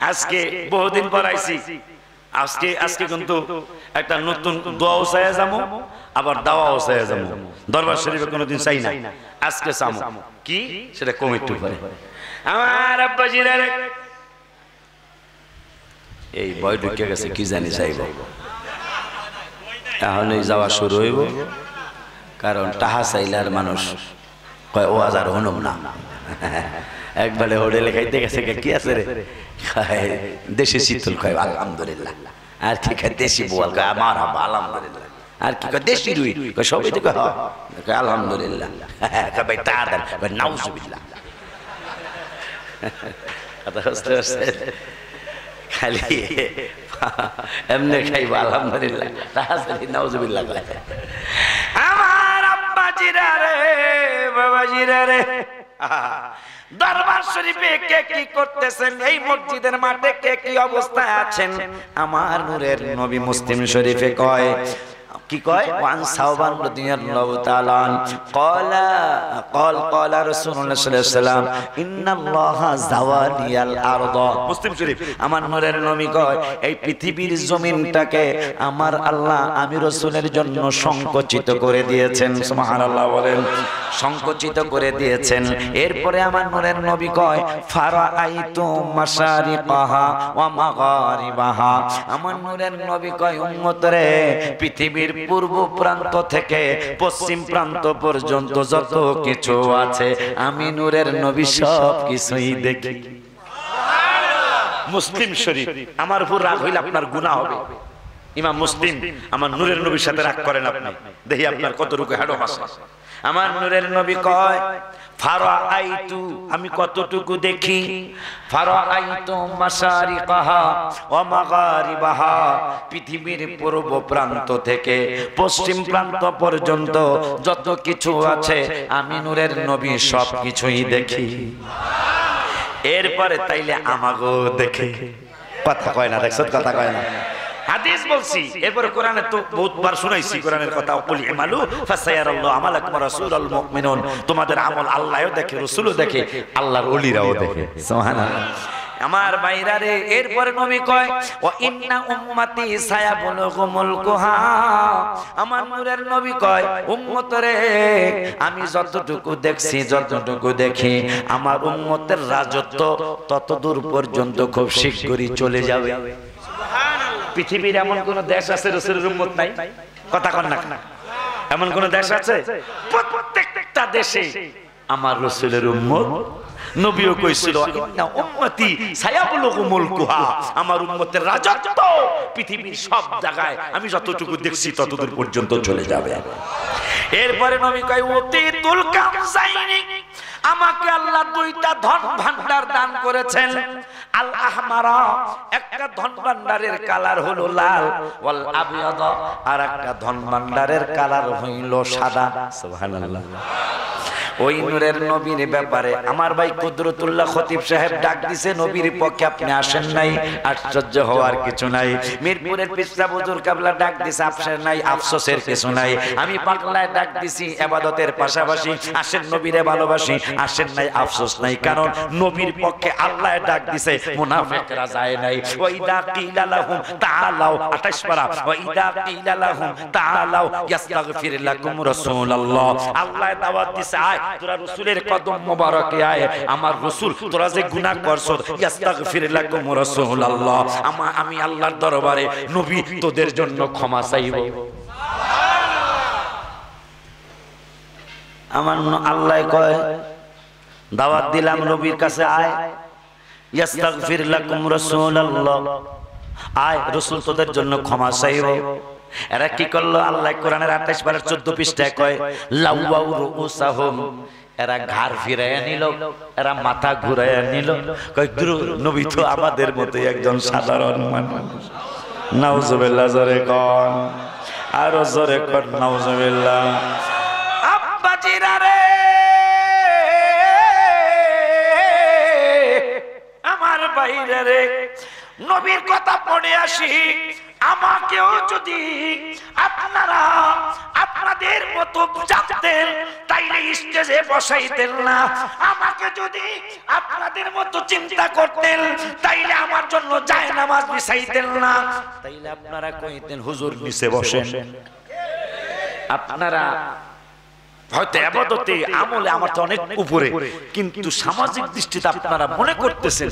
আজকে বহুদিন পর আইছি। আজকে কিন্তু একটা নতুন দোয়াও চাইয়া যাবো, আবার দাওয়াও চাইয়া যাবো। দরবার শরীফে কোনোদিন চাই না, আজকে চামো। কি সেটা কমিটি করে আমার আব্বাজিরা এই বয় ঢুকে গেছে, কি জানি চাইব। তাহলে যাওয়া শুরু হইব, কারণ টাহা চাইলার মানুষ কয় ও আজার হনুম না। একবারে হোটেলে খাইতে গেছে, কি আছে রে? দেশি শীতল খাই আলহামদুলিল্লাহ। আর কি খায়? দেশি বোয়াল খায় আমার হাবা আলহামদুলিল্লাহ। আর কি কয়? দেশি রুই সবাই তো কয় আলহামদুলিল্লাহ। ভাই তার নাউজুবিল্লাহ। খালি এমনি খাইব আলহামদুলিল্লাহ, তাহাজুদ নাউজুবিল্লাহ। আমার আব্বাজিরা রে, বাবাজিরা রে, দরবার শরীফে কে কি করতেছেন, এই মসজিদের মাঠে কে কি অবস্থায় আছেন, আমার নূরের নবী মুসলিম শরীফে কয়, কি কয়, ওয়ান সাওবান রাদিয়াল্লাহু তাআলা ক্বালা রাসূলুল্লাহ সাল্লাল্লাহু আলাইহি ওয়াসাল্লাম ইন্নাল্লাহা যাওয়ালিয়াল আরদ। মুসলিম শরীফ আমার নূরের নবী কয়, এই পৃথিবীর জমিনটাকে আমার আল্লাহ আমি রাসূলের জন্য সংকুচিত করে দিয়েছেন। সুবহানাল্লাহ বলেন, সংকুচিত করে দিয়েছেন। এরপরে আমার নূরের নবী কয়, ফারাআইতু মাশারিকাহা ওয়া মাগারিবাহা। আমার নূরের নবী কয়, উম্মত রে, পৃথিবীর পূর্ব প্রান্ত থেকে পশ্চিম প্রান্ত পর্যন্ত যত কিছু আছে আমি নূরের নবী সব কিছুই দেখি। মুসলিম শরীফ। আমার উপর রাগ হইলে আপনার গুনাহ হবে। ইমাম মুসলিম আমার নূরের নবীর সাথে রাগ করেন আপনি, দেখি আপনার কতটুকু হেডম আছে। আমার নূরের নবী কয়, ফারাআইতু, আমি কতটুকু দেখি, ফারাআইতু মাশারিকাহা ওয়া মাগারিবাহা, পৃথিবীর পূর্ব প্রান্ত থেকে পশ্চিম প্রান্ত পর্যন্ত যত কিছু আছে আমি নূরের নবী সব কিছুই দেখি। এরপরে তাইলে আমাগো দেখে, কথা কয় না, দেখছ কথা কয় না, হাদিস বলছি। এরপরে কোরআনে তো বহুতবার শুনাইছি কোরআনের কথা, কুল ইমালু ফাসায়ারাল্লাহু আমালাকুম ওয়া রাসূলুল মুমিনুন, তোমাদের আমল আল্লাহও দেখে, রাসূলও দেখে, আল্লাহর ওলিরাও দেখে। সুবহানাল্লাহ। আমার ভাইরা রে, এরপরে নবী কয়, ওয়া ইন্না উম্মতি সায়াবলুগু মুলকুহা। আমার নূরের নবী কয়, উম্মত রে, আমি যতটুকু দেখছি, যতটুকু দেখি, আমার উম্মতের রাজত্ব ততদূর পর্যন্ত খুব শীঘ্রই চলে যাবে। পৃথিবীর এমন কোন দেশ আছে রাসূলের উম্মত নাই? কথা কন না। এমন কোন দেশ আছে? প্রত্যেকটা দেশে আমার রাসূলের উম্মত। নবীও কইছিল, ইন্না উম্মতি সায়াবলুগু মুলকুহা, আমার উম্মতের রাজত্ব পৃথিবীর সব জায়গায় আমি যতটুকু দেখছি ততদূর পর্যন্ত চলে যাবে। এরপরে নবী কয়, উতিতুল কামসাইনি, আমাকে আল্লাহ দুইটা ধন ভান্ডার দান করেছেন। আল আহমারা, একটা ধন ভান্ডারের কালার হলো লাল, ওয়াল আবিয়াদ, আর একটা ধন ভান্ডারের কালার হইল সাদা। সুবহানাল্লাহ। ওই নূরের নবীর ব্যাপারে আমার ভাই কুদরতুল্লাহ খতিব সাহেব ডাক দিছে, নবীর পক্ষে আপনি আসেন নাই, আশ্চর্য হওয়ার কিছু নাই। মিরপুরের পিসা হুজুর কাবলা ডাক দিছে, আসেন নাই, আফসোসের কিছু নাই। আমি পাগলায় ডাক দিছি, ইবাদতের পাশাপাশি আসেন, নবীরে ভালোবাসি, আসেন নাই, আফসোস নাই, কারণ নবীর পক্ষে আল্লাহ ডাক দিছে, মুনাফিকরা যায় নাই। ওয়াইদা কিলা লাহুম তাআলাউ, 28 পারা, ওয়াইদা কিলা লাহুম তাআলাউ ইস্তাগফির লাকুম রাসূলুল্লাহ, আল্লাহ দাওয়াত দিছে, আয় তোরা রাসূলের কদম মোবারকে আয়, আমার রাসূল তোরা যে গুনাহ করছো, ইস্তাগফির লাকুম রাসূলুল্লাহ, আমি আল্লাহর দরবারে নবী তোদের জন্য ক্ষমা চাইব। আমার আল্লাহ কয়, দাওয়াত দিলাম নবীর কাছে, আয়, ইস্তাগফির লাকুম রাসূলুল্লাহ, আয় রাসূল তোদের জন্য ক্ষমা চাইব। এরা কি করলো? আল্লাহ কোরআনের 28 পারার 14 পৃষ্ঠায় কয়, লাউয়াউ রুউসাহুম, এরা ঘাড় ফিরাইয়া নিল, এরা মাথা ঘুরাইয়া নিল। কয়, গুরু নবী তো আমাদের মতোই একজন সাধারণ মানুষ। নাউজুবিল্লাহ, জোরে কোন, আরো জোরে কোন নাউজুবিল্লাহ। আব্বাজিরা রে, আমার বাইরে রে, নবীর কথা পড়ে আসি। আমাকেও যদি আপনারা আপনাদের মতো জানতেন তাইলে স্টেজে বসাইতেন না, আমাকে যদি আপনাদের মতো চিন্তা করতেন তাইলে আমার জন্য জায়নামাজ বিছাইতেন না, তাইলে আপনারা কইতেন হুজুর নিচে বসেন। আপনারা হয়তো ইবাদতে আমলে আমার তো অনেক উপরে, কিন্তু সামাজিক দৃষ্টিতে আপনারা মনে করতেছেন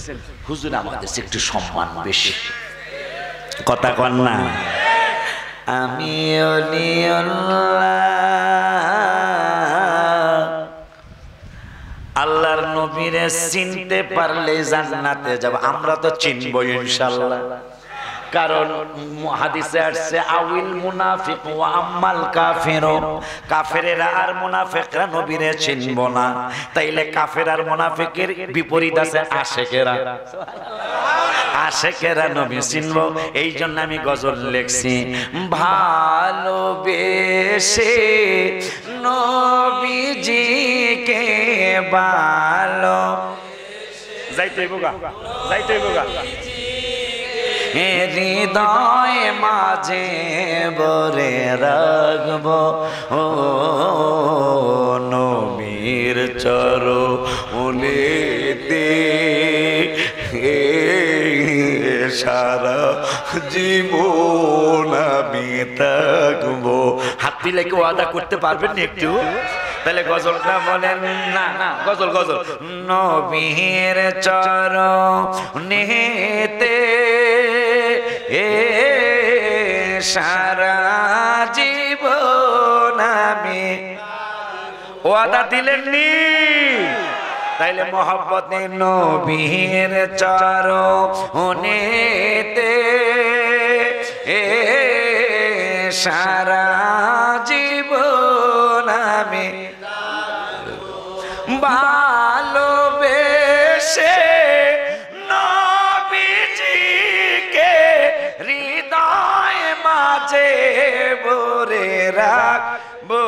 হুজুর আমাদের একটু সম্মান বেশি। কথা কন না। আমি আল্লাহর নবীরে চিনতে পারলে জান্নাতে যাব। আমরা তো চিনবো ইনশাআল্লাহ, কারণ হাদিসে আসছে, আউল মুনাফিক ওয়া আম্মাল কাফিরু, কাফেরেরা আর মুনাফিকরা নবীরে চিনব না। তাইলে কাফের আর মুনাফিকের বিপরীত আছে আশিকেরা। আশেকেরা নবী চিনব, এই জন্য আমি গজল লিখছি। ভালোবেসে নবীজিকে ভালো যাইতে বোগা হৃদয় মাঝে বরে রাখব ও নবীর চরণেতে সারা জীবন আমি থাকবো। হাত দিলে কেউ ওয়াদা করতে পারবেন না একটু? তাহলে গজলটা বলেন না, না গজল নবীর চরণেতে সারা জীবন আমি ওয়াদা দিলেননি, তাইলে মোহাব্বতে নবীর চরণেতে সারা জীবন আমি ভালোবেসে নবীজিকে হৃদয় মাঝে ভরে রাখবো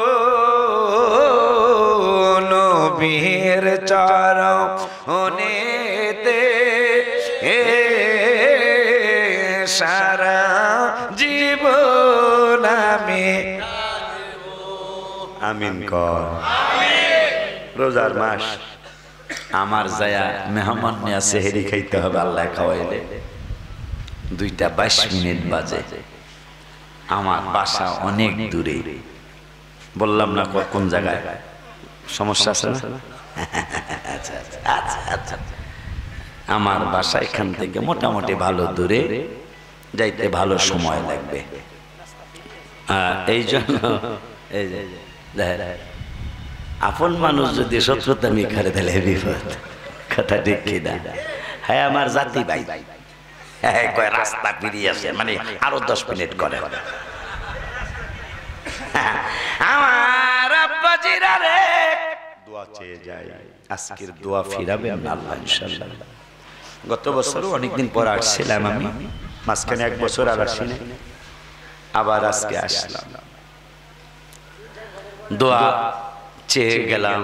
নবীর চরণেতে সারা জীবন আমি আমিন কর। রোজার মাস আমার যায়া মেহমান নিয়ে সেহরি খাইতে হবে, আল্লাহ খাওয়াইলে 2:22 বাজে। আমার বাসা অনেক দূরে, বললাম না কোন জায়গায়, সমস্যা আছে না? আচ্ছা আচ্ছা আচ্ছা, আমার বাসা এখান থেকে মোটামুটি ভালো দূরে, যাইতে ভালো সময় লাগবে। এই জন্য এই যে আপন মানুষ যদি শত্রুতা মিখারে দিলে বিপদ, কথা ঠিক কিনা? হ্যাঁ আমার জাতি ভাই, হ্যাঁ কয় রাস্তা ফিরিয়ে আসে, মানে আরো 10 মিনিট করে। আমার আব্বাজিরা রে দোয়া চেয়ে যায়, আজকের দোয়া ফিরাবেন আল্লাহ ইনশাআল্লাহ। গত বছরও অনেকদিন পর আসছিলাম আমি, মাঝখানে 1 বছর আর আসিনি, আবার আজকে আসলাম। দোয়া চেয়ে গেলাম,